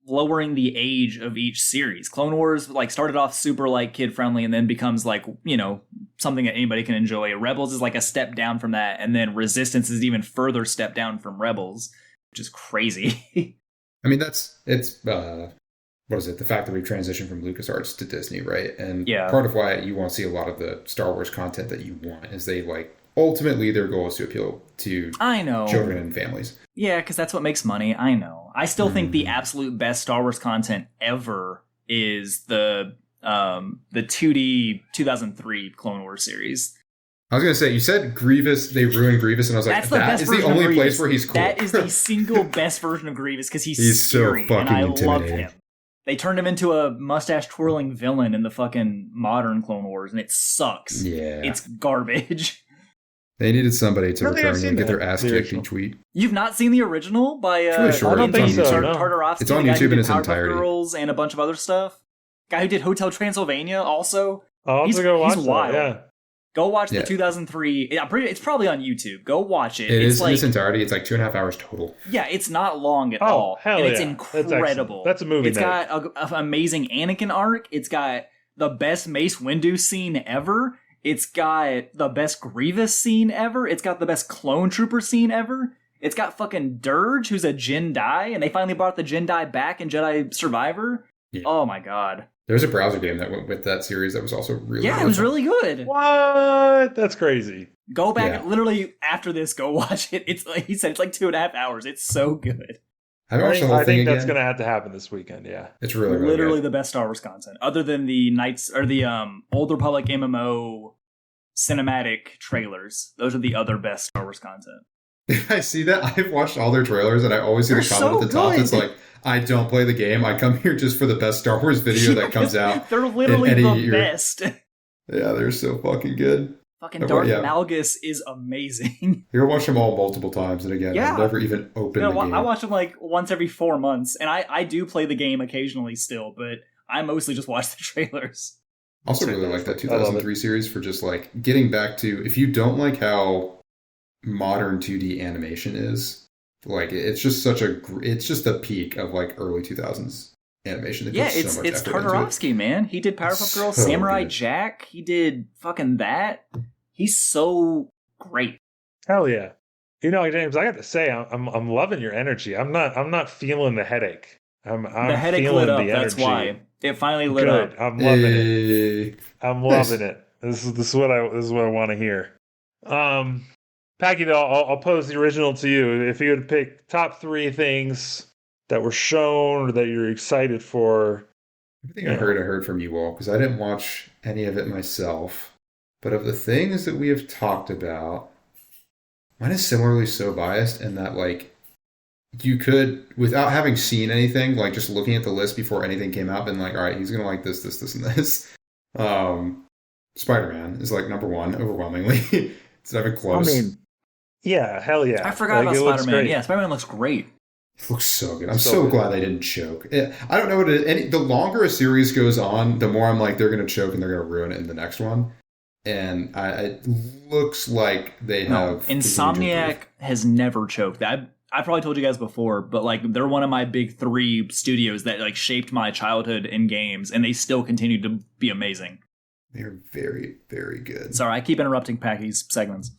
lowering the age of each series. Clone Wars like started off super like kid friendly and then becomes like, you know, something that anybody can enjoy. Rebels is like a step down from that, and then Resistance is even further step down from Rebels, which is crazy. I mean, it's what is it? The fact that we've transitioned from LucasArts to Disney, right? And part of why you won't see a lot of the Star Wars content that you want is they like ultimately their goal is to appeal to children and families. Yeah, because that's what makes money. I know. I still think the absolute best Star Wars content ever is the 2D 2003 Clone Wars series. I was going to say, you said Grievous, they ruined Grievous, and I was like, that is the only place where he's cool. That is the single best version of Grievous because he's scary, so fucking and I love intimidating. him. They turned him into a mustache-twirling villain in the fucking modern Clone Wars, and it sucks. Yeah. It's garbage. They needed somebody to I don't think I've return seen and get their that, ass the kicked original. each week. You've not seen the original by It's really short. I don't think so, no. Tartarovsky, It's on the guy who YouTube in did its Powerpuff entirety. Girls and a bunch of other stuff. Guy who did Hotel Transylvania also. I'll have to go watch he's that, wild. yeah. Go watch the 2003. It's probably on YouTube. Go watch it. It it's is like, in its entirety. It's like 2.5 hours total. Yeah, it's not long at Oh, all. hell and it's yeah. incredible. That's a movie It's night. got an amazing Anakin arc. It's got the best Mace Windu scene ever. It's got the best Grievous scene ever. It's got the best Clone Trooper scene ever. It's got fucking Dirge, who's a Jedi, and they finally brought the Jedi back in Jedi Survivor. Yeah. Oh my god. There's a browser game that went with that series that was also really Yeah, good. it was really good. What? That's crazy. Go back, literally after this, go watch it. It's like he said, it's like 2.5 hours. It's so good. I haven't watched the whole I thing think that's again. going to have to happen this weekend, yeah. It's really, really Literally good. the best Star Wars content, other than the Knights or the Old Republic MMO cinematic trailers. Those are the other best Star Wars content. I see that. I've watched all their trailers, and I always see They're the comment so at the top good. that's like, I don't play the game. I come here just for the best Star Wars video that comes out. They're literally in the any year. best. Yeah, they're so fucking good. Fucking Oh, Darth yeah. Malgus is amazing. You watch them all multiple times, and again, Yeah. I've never even opened the game. I watch them like once every 4 months, and I do play the game occasionally still, but I mostly just watch the trailers. I also really like that I love 2003 series for just like getting back to, if you don't like how modern 2D animation is, like it's just it's just the peak of like early 2000s animation. They Yeah, put so much it's effort into it. Tartarovsky, man. He did Powerpuff Girls, So Samurai good. Jack. He did fucking that. He's so great. Hell yeah. You know, James, I got to say, I'm loving your energy. I'm not feeling the headache. I'm The headache feeling lit up. the That's energy. why it finally lit Good. up. I'm loving it. Hey. I'm Nice. loving it. This is what I want to hear. Packy, though, I'll pose the original to you. If you had to pick top 3 things that were shown or that you're excited for. Everything I heard from you all, because I didn't watch any of it myself. But of the things that we have talked about, mine is similarly so biased in that, like, you could, without having seen anything, like just looking at the list before anything came out, been like, all right, he's going to like this, this, this, and this. Spider-Man is like number 1, overwhelmingly. It's not even close. I mean, yeah, hell yeah. I forgot about it looks Spider-Man. great. Yeah, Spider-Man looks great. It looks so good. I'm So so good. glad they didn't choke. I don't know what it is. The longer a series goes on, the more I'm like, they're going to choke and they're going to ruin it in the next one. And it looks like they have. Insomniac has never choked. I probably told you guys before, but like they're one of my big 3 studios that like shaped my childhood in games, and they still continue to be amazing. They're very, very good. Sorry, I keep interrupting Packy's segments.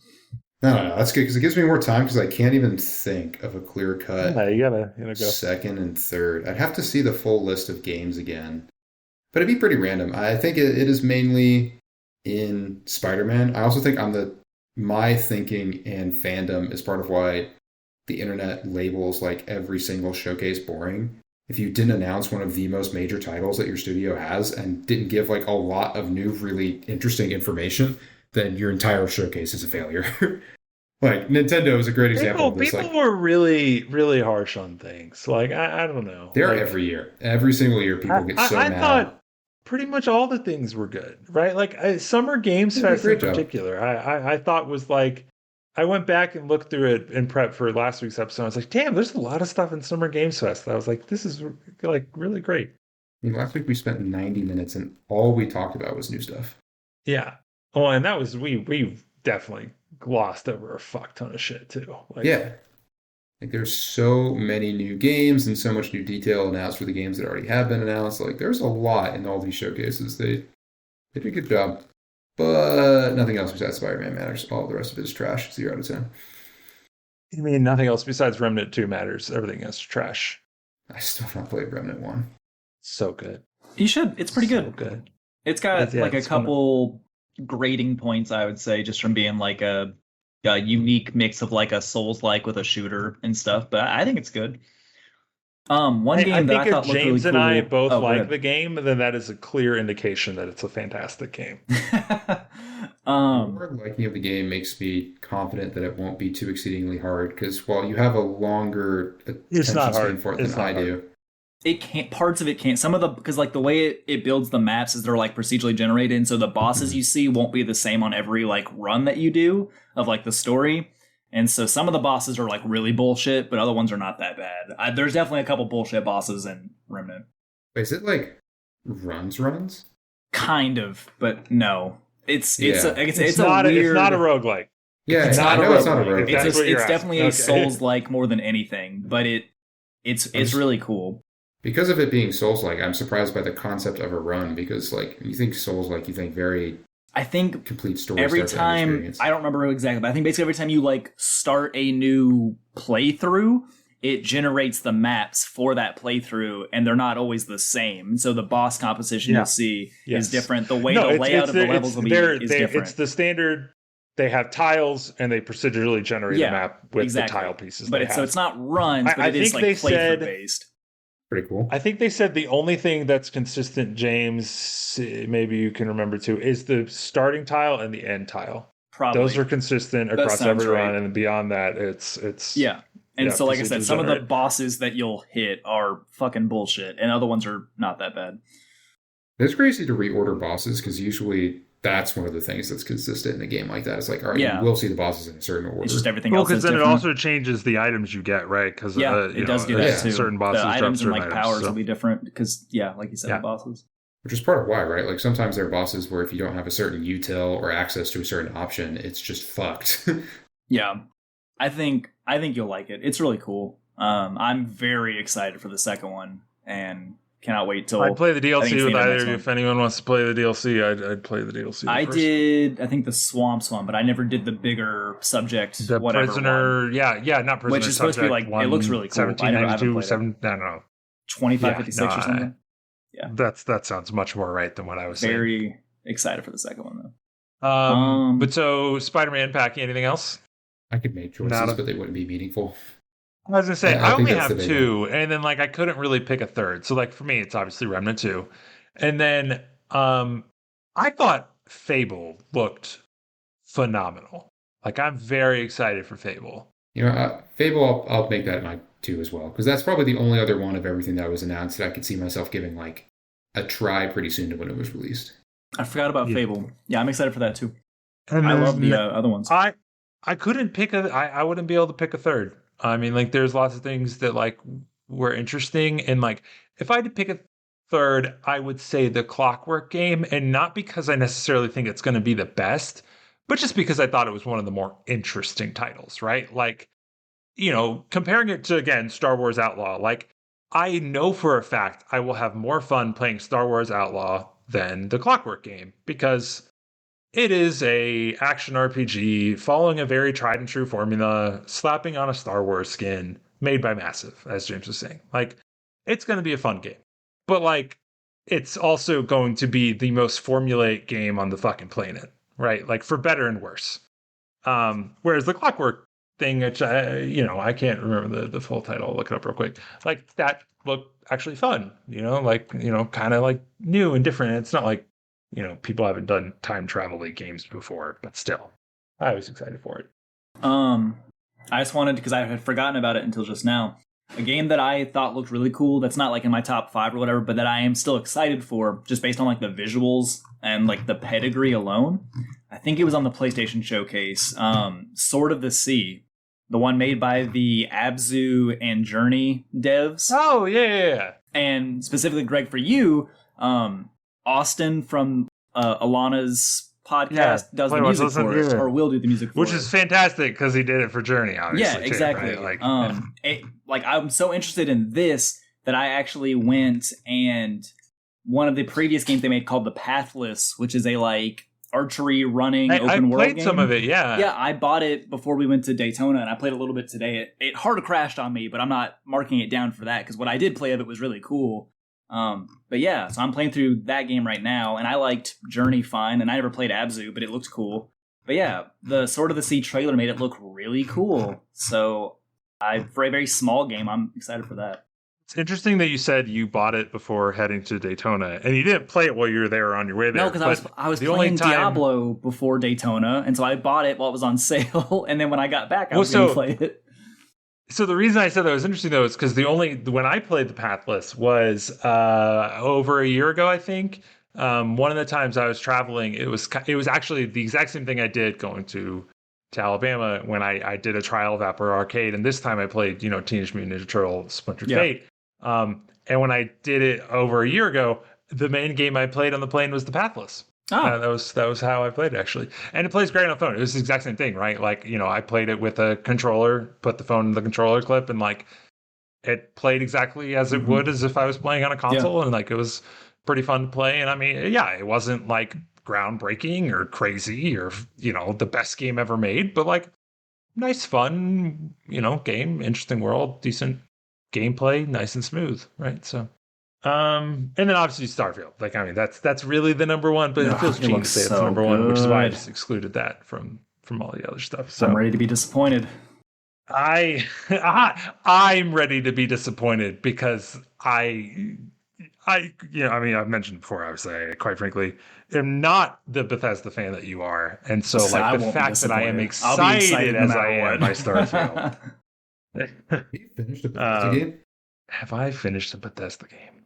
No, that's good because it gives me more time because I can't even think of a clear cut Yeah, you gotta go. second and third. I'd have to see the full list of games again, but it'd be pretty random. I think it is mainly in Spider-Man. I also think my thinking and fandom is part of why the internet labels like every single showcase boring. If you didn't announce one of the most major titles that your studio has and didn't give like a lot of new, really interesting information, then your entire showcase is a failure. Like Nintendo is a great example of this. People were really, really harsh on things. Like I don't know. They're like, every year. Every single year, people get so I mad. thought pretty much all the things were good, right? Like Summer Games They did a Fest in great job. particular, I thought was like. I went back and looked through it in prep for last week's episode. I was like, damn, there's a lot of stuff in Summer Games Fest. I was like, this is like really great. I mean, last week we spent 90 minutes and all we talked about was new stuff. Yeah. Oh, and that was we definitely glossed over a fuck ton of shit too. Like, Yeah. Like there's so many new games and so much new detail announced for the games that already have been announced. Like there's a lot in all these showcases. They did a good job. But nothing else besides Spider-Man matters. All the rest of it is trash. 0 out of 10. I mean, nothing else besides Remnant 2 matters. Everything else is trash. I still have not played Remnant 1. So good. You should. It's pretty So good. good. It's got Yeah, like a it's fun. couple grading points, I would say, just from being like a unique mix of like a Souls-like with a shooter and stuff. But I think it's good. One I game that think I thought if looked really James cool. and I both Oh, go like ahead. the game, then that is a clear indication that it's a fantastic game. Your liking of the game makes me confident that it won't be too exceedingly hard because while you have a longer It's attention not span hard. for it It's than I not do. It can't. Parts of it can't. Some of the because like the way it builds the maps is they're like procedurally generated, and so the bosses you see won't be the same on every like run that you do of like the story. And so some of the bosses are like really bullshit, but other ones are not that bad. There's definitely a couple bullshit bosses in Remnant. Wait, is it like runs? Kind of, but no. It's Yeah. it's not a weird. it's not a roguelike. Yeah, It's I not a know it's not a roguelike. roguelike. That's It's what you're definitely asking. a Okay. Souls-like more than anything, but it's just- really cool. Because of it being Souls-like, I'm surprised by the concept of a run because like you think Souls-like, you think very I think complete story every start to end time experience. I don't remember exactly, but I think basically every time you like start a new playthrough, it generates the maps for that playthrough, and they're not always the same. So the boss composition Yeah. you'll see Yes. is different. The way No, the it's- layout it's of the the- levels it's will be their- is they- different. It's the standard. They have tiles and they procedurally generate Yeah, a map with exactly. the tile pieces. But they it's have. so it's not runs, but I it is think like they said- playthrough based. Pretty cool. I think they said the only thing that's consistent, James, maybe you can remember too, is the starting tile and the end tile. Probably. Those are consistent That across sounds every right. run, and beyond that, it's Yeah. And Yeah, so, like I said, procedurally some of the generated. bosses that you'll hit are fucking bullshit, and other ones are not that bad. It's crazy to reorder bosses because usually that's one of the things that's consistent in a game like that. It's like, all right, Yeah. you will see the bosses in a certain order. It's just everything Well, else because is then different. it also changes the items you get, right? Because Yeah, it does do that yeah, too. certain bosses the drop items and certain like items, powers so- will be different because, yeah, like you said, Yeah. the bosses. Which is part of why, right? Like sometimes there are bosses where if you don't have a certain util or access to a certain option, it's just fucked. Yeah, I think you'll like it. It's really cool. I'm very excited for the second one and cannot wait till I'd play the I think DLC it's with the either next of you. one. If anyone wants to play the DLC, I'd play the DLC. I first. did. I think the Swamps one, but I never did the bigger subject. The whatever prisoner, one. yeah, not prisoner. Which is supposed to be subject like- it looks really cool. I haven't played 1792, it. 7, I don't know. 2556 Yeah, or something. That sounds much more right than what I was saying. Very excited for the second one though. But so Spider-Man, Packy, anything else? I could make choices, Not a- but they wouldn't be meaningful. I was gonna say Yeah, I I think only that's have the big two, and then like I couldn't really pick a third. So like for me, it's obviously Remnant 2, and then I thought Fable looked phenomenal. Like I'm very excited for Fable. You know, Fable, I'll make that my 2 as well because that's probably the only other one of everything that was announced that I could see myself giving like a try pretty soon to when it was released. I forgot about Yeah. Fable. Yeah, I'm excited for that too. And I there's love the other ones. I couldn't pick I wouldn't be able to pick a third. I mean, like there's lots of things that like were interesting, and like if I had to pick a third, I would say the Clockwork game, and not because I necessarily think it's going to be the best, but just because I thought it was one of the more interesting titles, right? Like, you know, comparing it to again Star Wars Outlaw, like I know for a fact I will have more fun playing Star Wars Outlaw than the Clockwork game because it is a action RPG following a very tried and true formula, slapping on a Star Wars skin made by Massive, as James was saying. Like, it's going to be a fun game. But, like, it's also going to be the most formulaic game on the fucking planet, right? Like, for better and worse. Whereas the Clockwork thing, which I can't remember the full title. I'll look it up real quick. Like, that looked actually fun, kind of like new and different. It's not like, people haven't done time travel games before, but still, I was excited for it. I just wanted, because I had forgotten about it until just now, a game that I thought looked really cool that's not like in my top 5 or whatever, but that I am still excited for just based on like the visuals and like the pedigree alone. I think it was on the PlayStation Showcase. Sword of the Sea, the one made by the Abzu and Journey devs. Oh, yeah. And specifically, Greg, for you, Austin from Alana's podcast does the Play Watch music Listen, for it, yeah. or will do the music for Which it. is fantastic because he did it for Journey, obviously. Yeah, too, exactly. right? Like I'm so interested in this that I actually went and one of the previous games they made called The Pathless, which is a like archery running I open world played game. some of it, yeah. Yeah, I bought it before we went to Daytona, and I played a little bit today. It hard crashed on me, but I'm not marking it down for that because what I did play of it was really cool. But yeah, so I'm playing through that game right now, and I liked Journey fine, and I never played Abzu, but it looked cool. But yeah, the Sword of the Sea trailer made it look really cool. So for a very small game, I'm excited for that. It's interesting that you said you bought it before heading to Daytona, and you didn't play it while you were there on your way there. No, because I was the playing only time- Diablo before Daytona, and so I bought it while it was on sale, and then when I got back, I was going to play it. So the reason I said that was interesting though is because when I played the Pathless was over a year ago, I think. One of the times I was traveling, it was actually the exact same thing I did going to Alabama when I did a trial of Apple Arcade, and this time I played Teenage Mutant Ninja Turtle Splintered Fate. And when I did it over a year ago, the main game I played on the plane was the Pathless. That was how I played it, actually. And it plays great on phone. It was the exact same thing, right? Like, I played it with a controller, put the phone in the controller clip, and like it played exactly as it would as if I was playing on a console. And like it was pretty fun to play. And I mean, yeah, it wasn't like groundbreaking or crazy or the best game ever made, but like nice, fun, game, interesting world, decent gameplay, nice and smooth, right? So and then obviously Starfield. Like, I mean, that's really the number one, but it feels cheap to say it's the number one, which is why I just excluded that from all the other stuff. So I'm ready to be disappointed. I'm ready to be disappointed because I've mentioned before, obviously, I quite frankly am not the Bethesda fan that you are. And so like the fact that I am excited as I am by Starfield. Have you finished a Bethesda game? Have I finished a Bethesda game?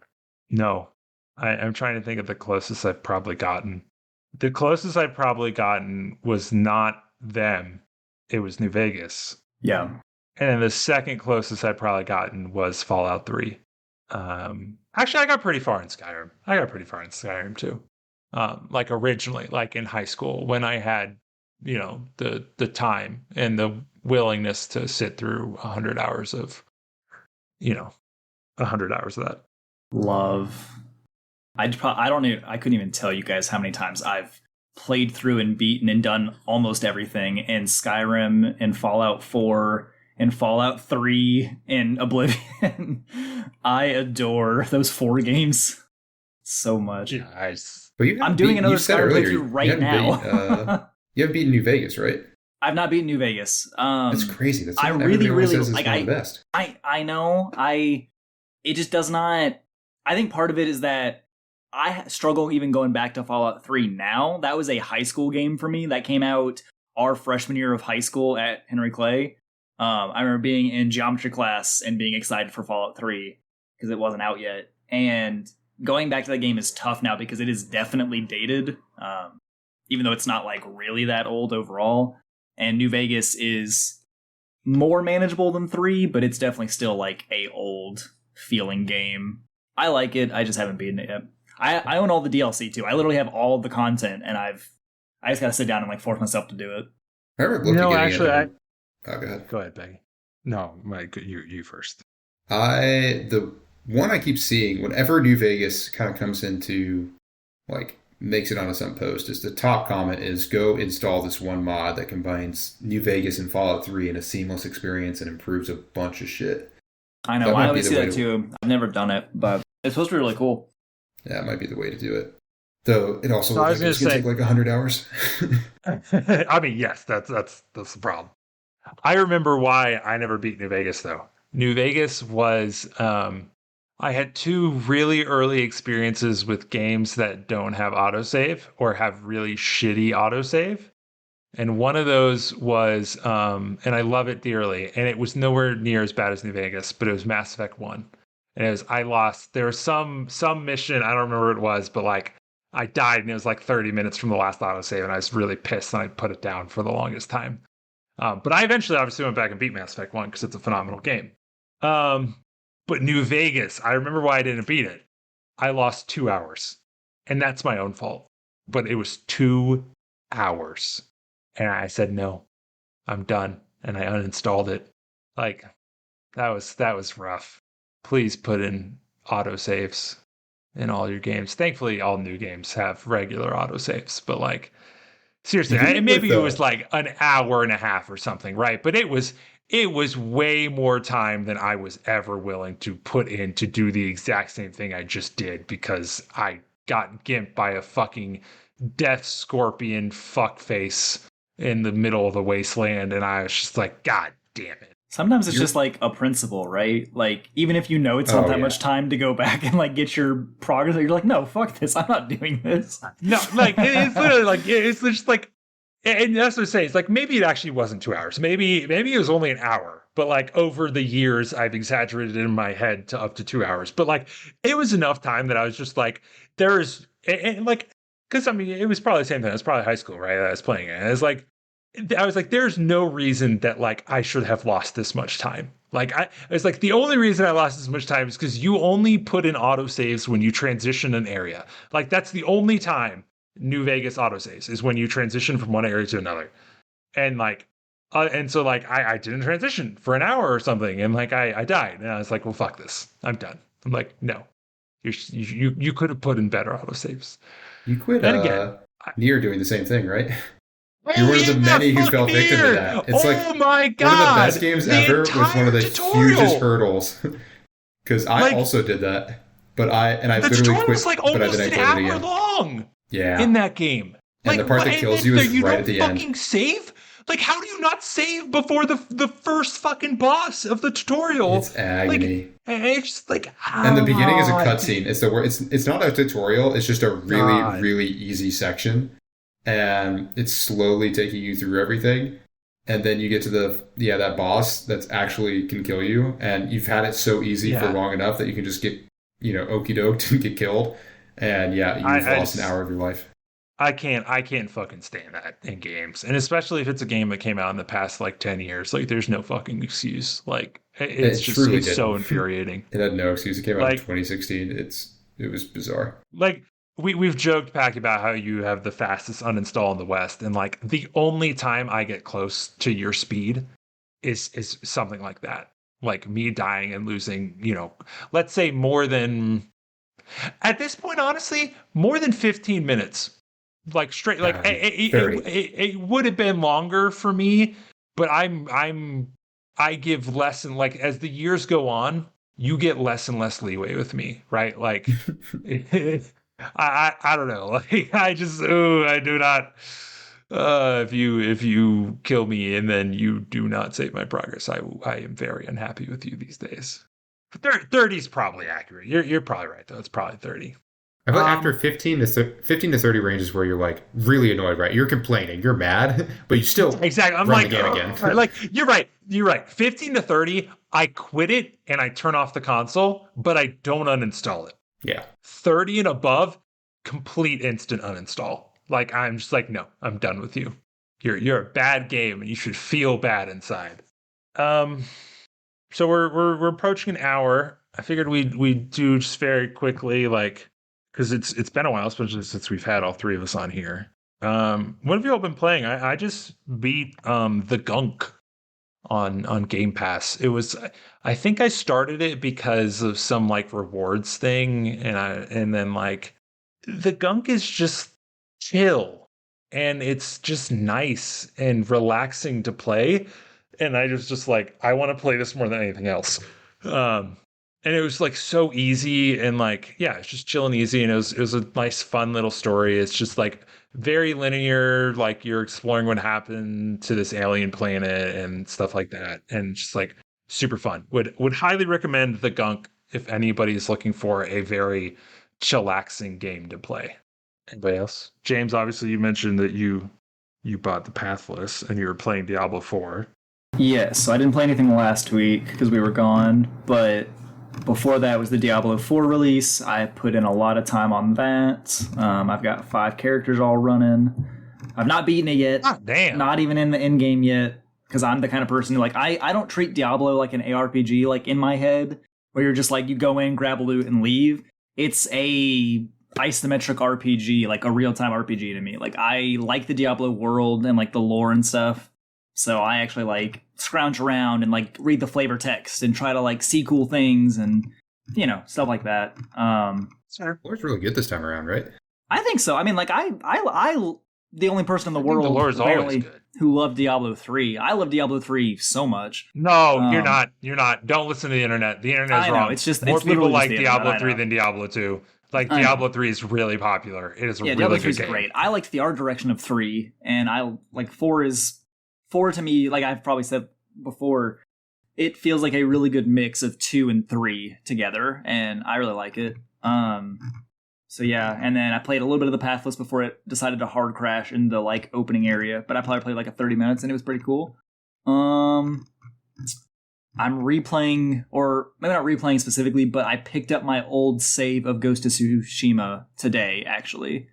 No. I'm trying to think of the closest I've probably gotten. The closest I've probably gotten was not them. It was New Vegas. Yeah. And then the second closest I'd probably gotten was Fallout 3. Actually, I got pretty far in Skyrim. Too. Like originally, like in high school when I had, the time and the willingness to sit through 100 hours of, 100 hours of that. Love. I couldn't even tell you guys how many times I've played through and beaten and done almost everything in Skyrim and Fallout 4 and Fallout 3 and Oblivion. I adore those 4 games so much. Nice. But I'm doing another Skyrim playthrough right now. You haven't beaten New Vegas, right? I've not beaten New Vegas. That's crazy. That's I really says like. one of the best. I know. It just does not. I think part of it is that I struggle even going back to Fallout 3 now. That was a high school game for me. That came out our freshman year of high school at Henry Clay. I remember being in geometry class and being excited for Fallout 3 because it wasn't out yet. And going back to that game is tough now because it is definitely dated, even though it's not like really that old overall. And New Vegas is more manageable than 3, but it's definitely still like a old feeling game. I like it. I just haven't beaten it yet. I own all the DLC too. I literally have all the content, and I just got to sit down and like force myself to do it. I remember looking at actually, Oh, go ahead. Go ahead, Becky. No, Mike, you first. The one I keep seeing whenever New Vegas kind of comes into, like, makes it onto some post, is the top comment is go install this one mod that combines New Vegas and Fallout 3 in a seamless experience and improves a bunch of shit. I know. I always see that too. I've never done it, but it's supposed to be really cool. Yeah, it might be the way to do it. Though it also looks like it's going to take like 100 hours. I mean, yes, that's the problem. I remember why I never beat New Vegas, though. New Vegas was, I had 2 really early experiences with games that don't have autosave or have really shitty autosave. And one of those was, and I love it dearly, and it was nowhere near as bad as New Vegas, but it was Mass Effect 1. And I lost, there was some mission, I don't remember what it was, but like, I died and it was like 30 minutes from the last autosave, and I was really pissed and I put it down for the longest time. But I eventually obviously went back and beat Mass Effect 1 because it's a phenomenal game. But New Vegas, I remember why I didn't beat it. I lost 2 hours, and that's my own fault. But it was too hours. And I said, no, I'm done. And I uninstalled it. Like, that was rough. Please put in autosaves in all your games. Thankfully, all new games have regular autosaves, but like, seriously, maybe it was like an hour and a half or something, right? But it was way more time than I was ever willing to put in to do the exact same thing I just did because I got gimped by a fucking death scorpion fuckface in the middle of the wasteland, and I was just like, God damn it. Sometimes it's just like a principle, right? Like, even if you know it's not that much time to go back and like get your progress, you're like, no, fuck this, I'm not doing this. No, like, it's literally like, it's just like, and that's what I'm saying. It's like, maybe it actually wasn't 2 hours. Maybe it was only an hour. But like, over the years, I've exaggerated in my head to up to 2 hours. But like, it was enough time that I was just like, there's, and like, because I mean, it was probably the same thing. It was probably high school, right? I was playing it. And I was like, there's no reason that like I should have lost this much time. Like, it's like the only reason I lost this much time is because you only put in autosaves when you transition an area. Like, that's the only time New Vegas autosaves is when you transition from one area to another. And like, and so like I didn't transition for an hour or something, and like I died, and I was like, well, fuck this, I'm done. I'm like, no, you could have put in better autosaves. You quit. And again, Nier doing the same thing, right? You're one of the many who fell victim to that. It's my God, one of the best games ever with one of the hugest hurdles. Because I also did that, but I literally quit. Was like almost an hour long. Yeah, in that game. And the part that kills you is right at the end. You don't fucking save? Like, how do you not save before the first fucking boss of the tutorial? It's agony. Like, it's just like, and the beginning is a cutscene. It's not a tutorial. It's just a really easy section, and it's slowly taking you through everything. And then you get to that boss that's actually can kill you, and you've had it so easy for long enough that you can just get okie doked and get killed. And you've lost an hour of your life. I can't fucking stand that in games. And especially if it's a game that came out in the past like 10 years. Like, there's no fucking excuse. Like, it's so infuriating. It had no excuse. It came out in 2016. It was bizarre. Like, we've joked, Packy, about how you have the fastest uninstall in the West, and like the only time I get close to your speed is something like that. Like me dying and losing, let's say more than, at this point, honestly, more than 15 minutes. Like straight, like it would have been longer for me, but I give less, and like as the years go on, you get less and less leeway with me, right? Like I don't know, like I do not. If you kill me and then you do not save my progress, I am very unhappy with you these days. 30 is probably accurate. You're probably right though. It's probably 30. I feel like after 15 to 30 ranges where you're like really annoyed, right? You're complaining, you're mad, but you still exactly. I'm run like, the game again. Like you're right. 15 to 30, I quit it and I turn off the console, but I don't uninstall it. Yeah. 30 and above, complete instant uninstall. Like I'm just like, no, I'm done with you. You're a bad game and you should feel bad inside. So we're approaching an hour. I figured we'd do just very quickly, like, because it's been a while, especially since we've had all three of us on here. What have you all been playing? I just beat The Gunk on Game Pass. It was, I think I started it because of some like rewards thing, and then like The Gunk is just chill and it's just nice and relaxing to play. And I was just like, I want to play this more than anything else. And it was like so easy and like, yeah, it's just chill and easy. And it was a nice, fun little story. It's just like very linear, like you're exploring what happened to this alien planet and stuff like that. And just like super fun. Would highly recommend The Gunk if anybody's looking for a very chillaxing game to play. Anybody else? James, obviously you mentioned that you bought The Pathless and you were playing Diablo 4. Yes, so I didn't play anything last week because we were gone, but before that was the Diablo 4 release. I put in a lot of time on that. I've got 5 characters all running. I've not beaten it yet. Ah, damn. Not even in the end game yet, because I'm the kind of person who, like, I don't treat Diablo like an ARPG, like in my head, where you're just like, you go in, grab a loot, and leave. It's a isometric RPG, like a real-time RPG to me. Like I like the Diablo world and like the lore and stuff. So I actually like scrounge around and like read the flavor text and try to like see cool things and stuff like that. Lore's really good this time around, right? I think so. I mean, like I the only person in the world the lore is always good. who loved Diablo 3. I love Diablo 3 so much. No, you're not. You're not. Don't listen to the internet. The internet's wrong. It's just more it's people like just Diablo 3 than Diablo 2. Like Diablo 3 is really popular. It is a really Diablo good 3 is game. great. I liked the art direction of 3, and I like 4 to me, like I've probably said before, it feels like a really good mix of 2 and 3 together, and I really like it. So yeah, and then I played a little bit of the Pathless before it decided to hard crash in the like opening area, but I probably played like a 30 minutes and it was pretty cool. I'm replaying, or maybe not replaying specifically, but I picked up my old save of Ghost of Tsushima today, actually.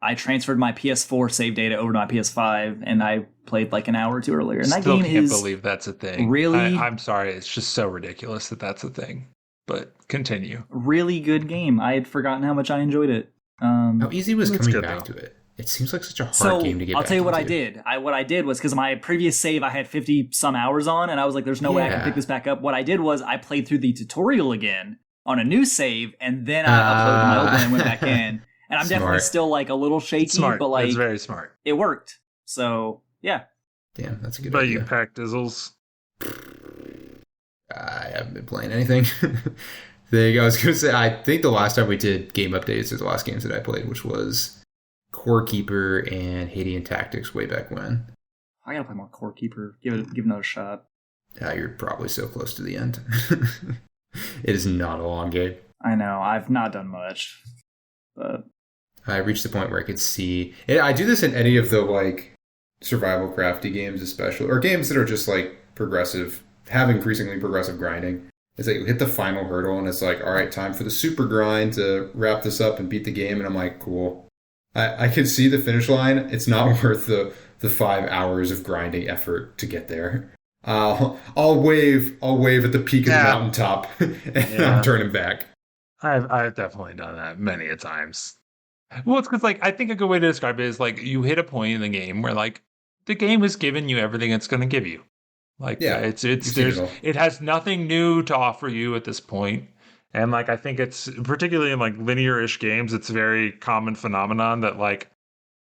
I transferred my PS4 save data over to my PS5, and I played like an hour or two earlier. And that Still game can't is believe that's a thing. really... I'm sorry, it's just so ridiculous that that's a thing. But continue. Really good game. I had forgotten how much I enjoyed it. How easy was That's coming good, back though. to it? It seems like such a hard game to get I'll back tell you what into. What I did was, because my previous save I had 50 some hours on, and I was like, there's no way I can Yeah. pick this back up. What I did was I played through the tutorial again on a new save, and then I uploaded my old one and went back in. And I'm definitely Smart. still like a little shaky, Smart. but like That's very smart. it worked. So yeah. Damn, that's a good But idea. you pack dizzles. I haven't been playing anything. There you go. I was going to say, I think the last time we did game updates are the last games that I played, which was Core Keeper and Hadean Tactics way back when. I gotta play more Core Keeper. Give it another shot. You're probably so close to the end. It is not a long game. I know, I've not done much. But I reached the point where I could see... I do this in any of the like survival crafty games especially, or games that are just like progressive, have increasingly progressive grinding. It's like you hit the final hurdle and it's like, all right, time for the super grind to wrap this up and beat the game. And I'm like, cool. I can see the finish line. It's not worth the 5 hours of grinding effort to get there. I'll wave at the peak of the mountaintop and I'm turning back. I've definitely done that many a times. Well, it's because like I think a good way to describe it is like you hit a point in the game where like the game has given you everything it's going to give you. Like it has nothing new to offer you at this point. And like I think it's particularly in like linear-ish games, it's a very common phenomenon that like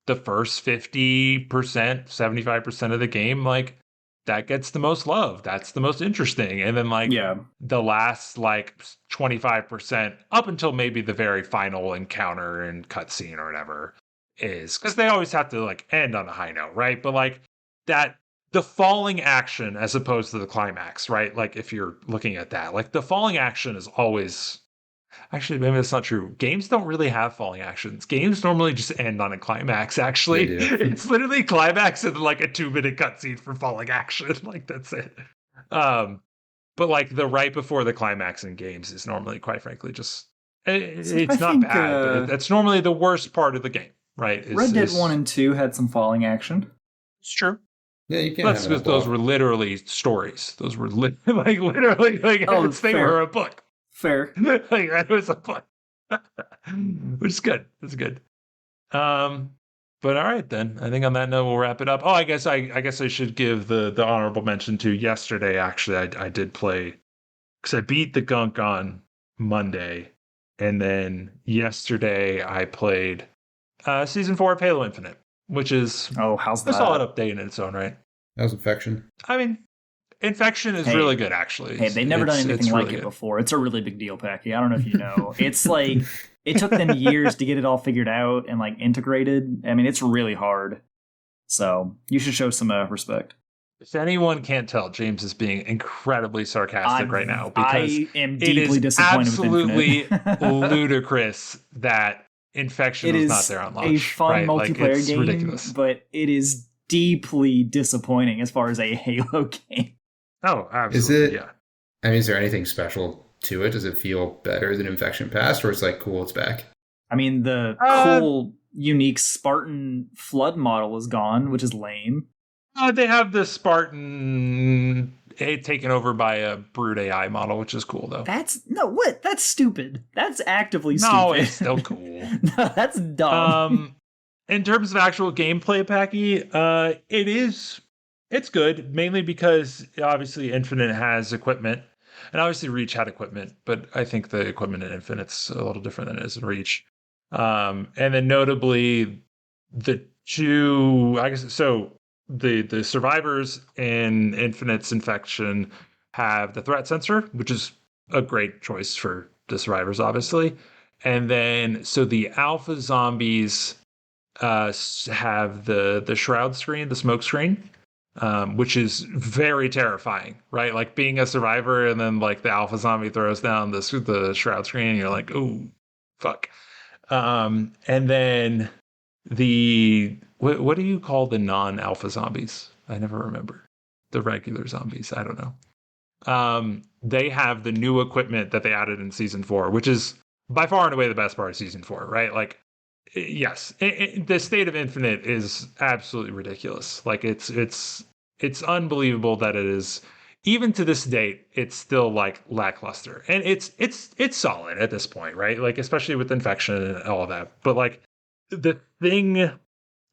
the first 50%, 75% of the game, like that gets the most love. That's the most interesting. And then like the last like 25% up until maybe the very final encounter and cutscene or whatever is, because they always have to like end on a high note, right? But like that the falling action as opposed to the climax, right? Like if you're looking at that, like the falling action is always, actually maybe that's not true. Games don't really have falling actions. Games normally just end on a climax. Actually, it's literally climax and like a 2-minute cutscene for falling action. Like that's it. But like the right before the climax in games is normally, quite frankly, just it's not bad. But that's normally the worst part of the game, right? Red Dead 1 and 2 had some falling action. It's true. Yeah, you can't. That's because those were literally stories. Those were literally like they were a book. Fair. Like it was a book, which is good. It's good. But all right then. I think on that note we'll wrap it up. Oh, I guess I should give the honorable mention to yesterday. Actually, I did play because I beat the gunk on Monday, and then yesterday I played season 4 of Halo Infinite, which is how's that? a solid update in its own right. That was Infection. I mean, Infection is really good, actually. Hey, they've never done anything like it before. It's a really big deal, Packy. I don't know if you know. It's like, it took them years to get it all figured out and like integrated. I mean, it's really hard. So you should show some respect. If anyone can't tell, James is being incredibly sarcastic right now because I am deeply disappointed absolutely with Infinite. ludicrous that Infection was not there on launch. It is a fun multiplayer it's game, ridiculous. but it is deeply disappointing as far as a Halo game. Oh, absolutely. Is it? Yeah. I mean, is there anything special to it? Does it feel better than Infection Past, or it's like cool, it's back? I mean, the cool, unique Spartan flood model is gone, which is lame. They have the Spartan taken over by a brute AI model, which is cool though. That's stupid. That's actively stupid. No, it's still cool. No, that's dumb. In terms of actual gameplay, Packy, it's good, mainly because obviously Infinite has equipment. And obviously Reach had equipment, but I think the equipment in Infinite's a little different than it is in Reach. And then notably the two, I guess, so the survivors in Infinite's Infection have the threat sensor, which is a great choice for the survivors, obviously. And then, so the alpha zombies have the shroud screen, the smoke screen, which is very terrifying, right? Like being a survivor and then like the alpha zombie throws down the shroud screen and you're like, oh, fuck. And then what do you call the non-alpha zombies? I never remember. The regular zombies. I don't know. They have the new equipment that they added in season 4, which is by far and away the best part of season 4, right? Like, yes, the state of Infinite is absolutely ridiculous. Like it's unbelievable that it is, even to this date, it's still like lackluster, and it's solid at this point, right? Like especially with Infection and all of that. But like the thing,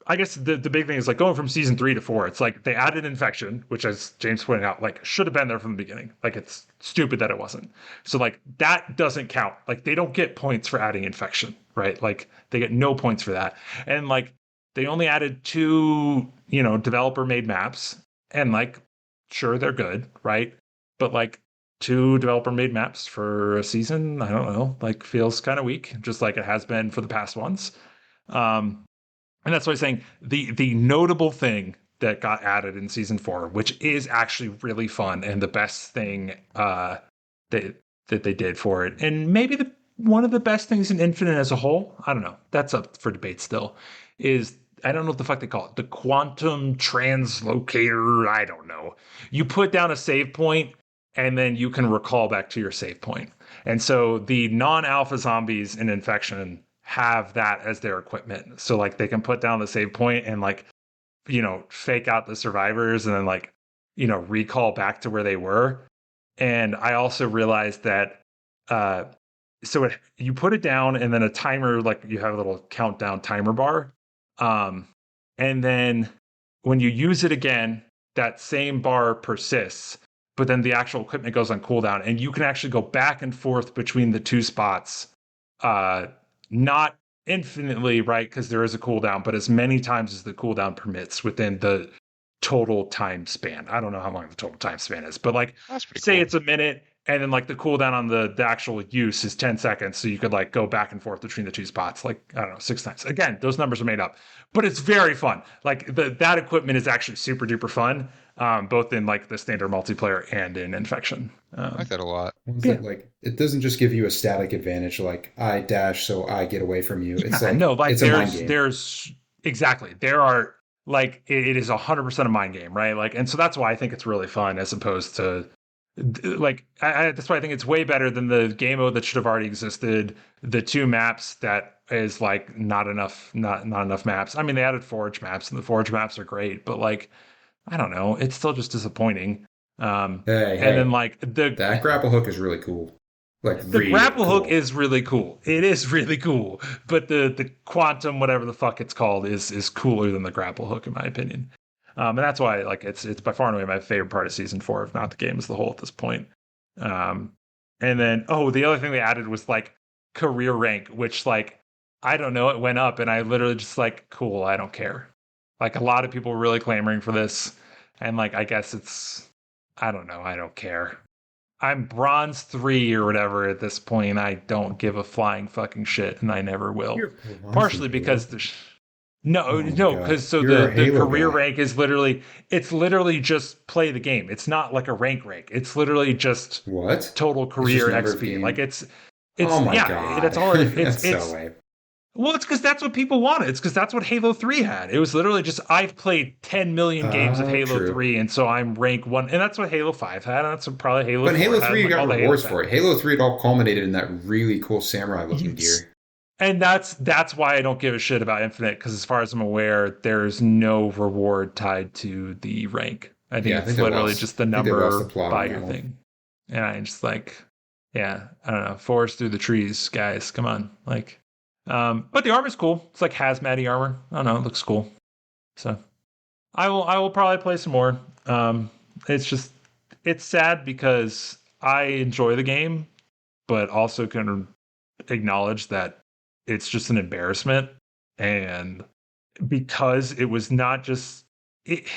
I guess the big thing is like going from season 3 to 4. It's like they added Infection, which, as James pointed out, like should have been there from the beginning. Like it's stupid that it wasn't. So like that doesn't count. Like they don't get points for adding Infection, right? Like they get no points for that. And like they only added 2, developer made maps, and like sure they're good, right? But like 2 developer made maps for a season, I don't know, like feels kind of weak, just like it has been for the past ones. And that's why I'm saying the notable thing that got added in season 4, which is actually really fun and the best thing that they did for it, and maybe one of the best things in Infinite as a whole, I don't know, that's up for debate still, is, I don't know what the fuck they call it, the quantum translocator, I don't know. You put down a save point and then you can recall back to your save point. And so the non-alpha zombies in Infection have that as their equipment. So like they can put down the save point and like, fake out the survivors and then like, recall back to where they were. And I also realized that you put it down and then a timer, like you have a little countdown timer bar. And then when you use it again, that same bar persists, but then the actual equipment goes on cooldown and you can actually go back and forth between the 2 spots. Not infinitely, right? Because there is a cooldown, but as many times as the cooldown permits within the total time span. I don't know how long the total time span is, but like say cool. It's a minute, and then like the cooldown on the actual use is 10 seconds. So you could like go back and forth between the 2 spots, like, I don't know, 6 times. Again, those numbers are made up, but it's very fun. Like that equipment is actually super duper fun. Both in like the standard multiplayer and in Infection. I like that a lot. That, like, it doesn't just give you a static advantage, like I dash so I get away from you. It's like, no, like it's a mind game. There's exactly, there are like it is 100% a mind game, right? Like, and so that's why I think it's really fun, as opposed to like that's why I think it's way better than the game mode that should have already existed. The 2 maps that is like not enough maps. I mean, they added Forge maps, and the Forge maps are great, but like, I don't know, it's still just disappointing. And then like that grapple hook is really cool. Like the really grapple cool. hook is really cool. It is really cool. But the quantum, whatever the fuck it's called, is cooler than the grapple hook, in my opinion. And that's why like it's by far and away my favorite part of season 4, if not the game as the whole at this point. And then the other thing they added was like career rank, which like, I don't know, it went up, and I literally just like, cool, I don't care. Like a lot of people were really clamoring for this, and like I guess it's, I don't know, I don't care. I'm bronze 3 or whatever at this point, and I don't give a flying fucking shit, and I never will. Partially because because the career rank is literally just play the game. It's not like a rank. It's literally just total career XP. Like it's oh my god, that's all. That's so lame. Well, it's because that's what people wanted. It's because that's what Halo 3 had. It was literally just, I've played 10 million games of Halo 3, and so I'm rank 1. And that's what Halo 5 had, and that's what probably Halo 4 had. But Halo 3 got rewards for it. Halo 3, it all culminated in that really cool samurai-looking gear. And that's why I don't give a shit about Infinite, because as far as I'm aware, there's no reward tied to the rank. I think Yeah, I it's think they literally lost- just the I think they lost number the plot by on your that one. thing. And I just like, yeah, I don't know, forest through the trees, guys. Come on. Like, but the armor's cool. It's like hazmat armor. I don't know, it looks cool. So I will probably play some more. It's just it's sad because I enjoy the game, but also can acknowledge that it's just an embarrassment. And because it was not just it,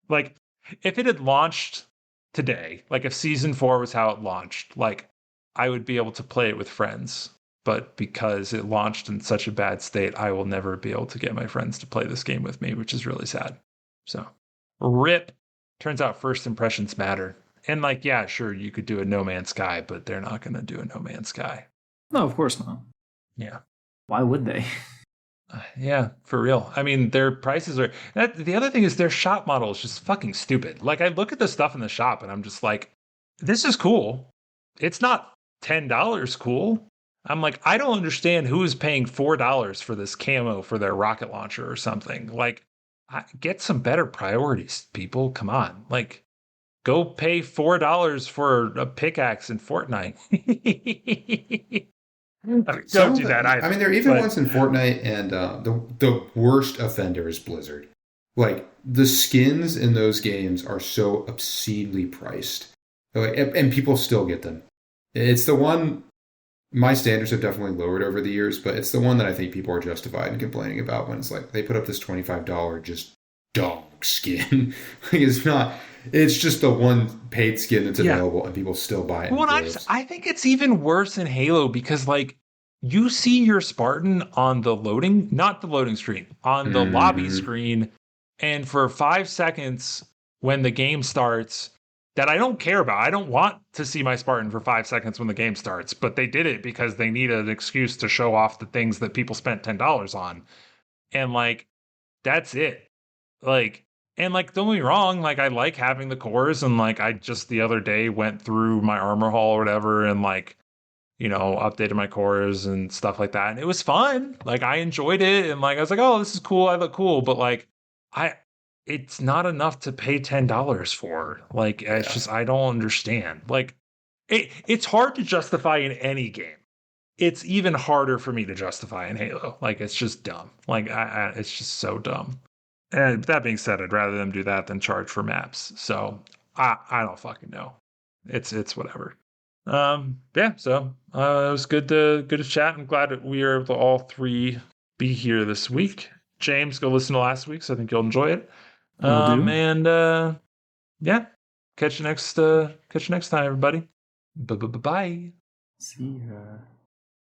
like if it had launched today, like if season 4 was how it launched, like I would be able to play it with friends. But because it launched in such a bad state, I will never be able to get my friends to play this game with me, which is really sad. So, rip. Turns out first impressions matter. And like, yeah, sure, you could do a No Man's Sky, but they're not going to do a No Man's Sky. No, of course not. Yeah. Why would they? Yeah, for real. I mean, their prices are. The other thing is their shop model is just fucking stupid. Like, I look at the stuff in the shop and I'm just like, this is cool. It's not $10 cool. I'm like, I don't understand who is paying $4 for this camo for their rocket launcher or something. Like, get some better priorities, people. Come on. Like, go pay $4 for a pickaxe in Fortnite. Don't do that either. I mean, there are even but- ones in Fortnite, and the worst offender is Blizzard. Like, the skins in those games are so obscenely priced. Like, and people still get them. It's the one, my standards have definitely lowered over the years, but it's the one that I think people are justified in complaining about when it's like, they put up this $25 just dog skin. Like, it's just the one paid skin that's available, and people still buy it. Well, I think it's even worse in Halo because, like, you see your Spartan on the loading, not the loading screen, on the lobby screen, and for 5 seconds when the game starts, that I don't care about. I don't want to see my Spartan for 5 seconds when the game starts, but they did it because they need an excuse to show off the things that people spent $10 on. And, like, that's it. Like, and like, don't get me wrong, like I like having the cores, and like I just the other day went through my armor haul or whatever and like, you know, updated my cores and stuff like that. And it was fun. Like I enjoyed it. And like I was like, oh, this is cool. I look cool. But like it's not enough to pay $10 for. Like it's just I don't understand. Like it's hard to justify in any game. It's even harder for me to justify in Halo. Like it's just dumb. Like it's just so dumb. And that being said, I'd rather them do that than charge for maps. So I don't fucking know. It's whatever. Yeah. So it was good to chat. I'm glad that we were able to all three be here this week. James, go listen to last week's. I think you'll enjoy it. And yeah, catch you next time, everybody. Bye. See ya.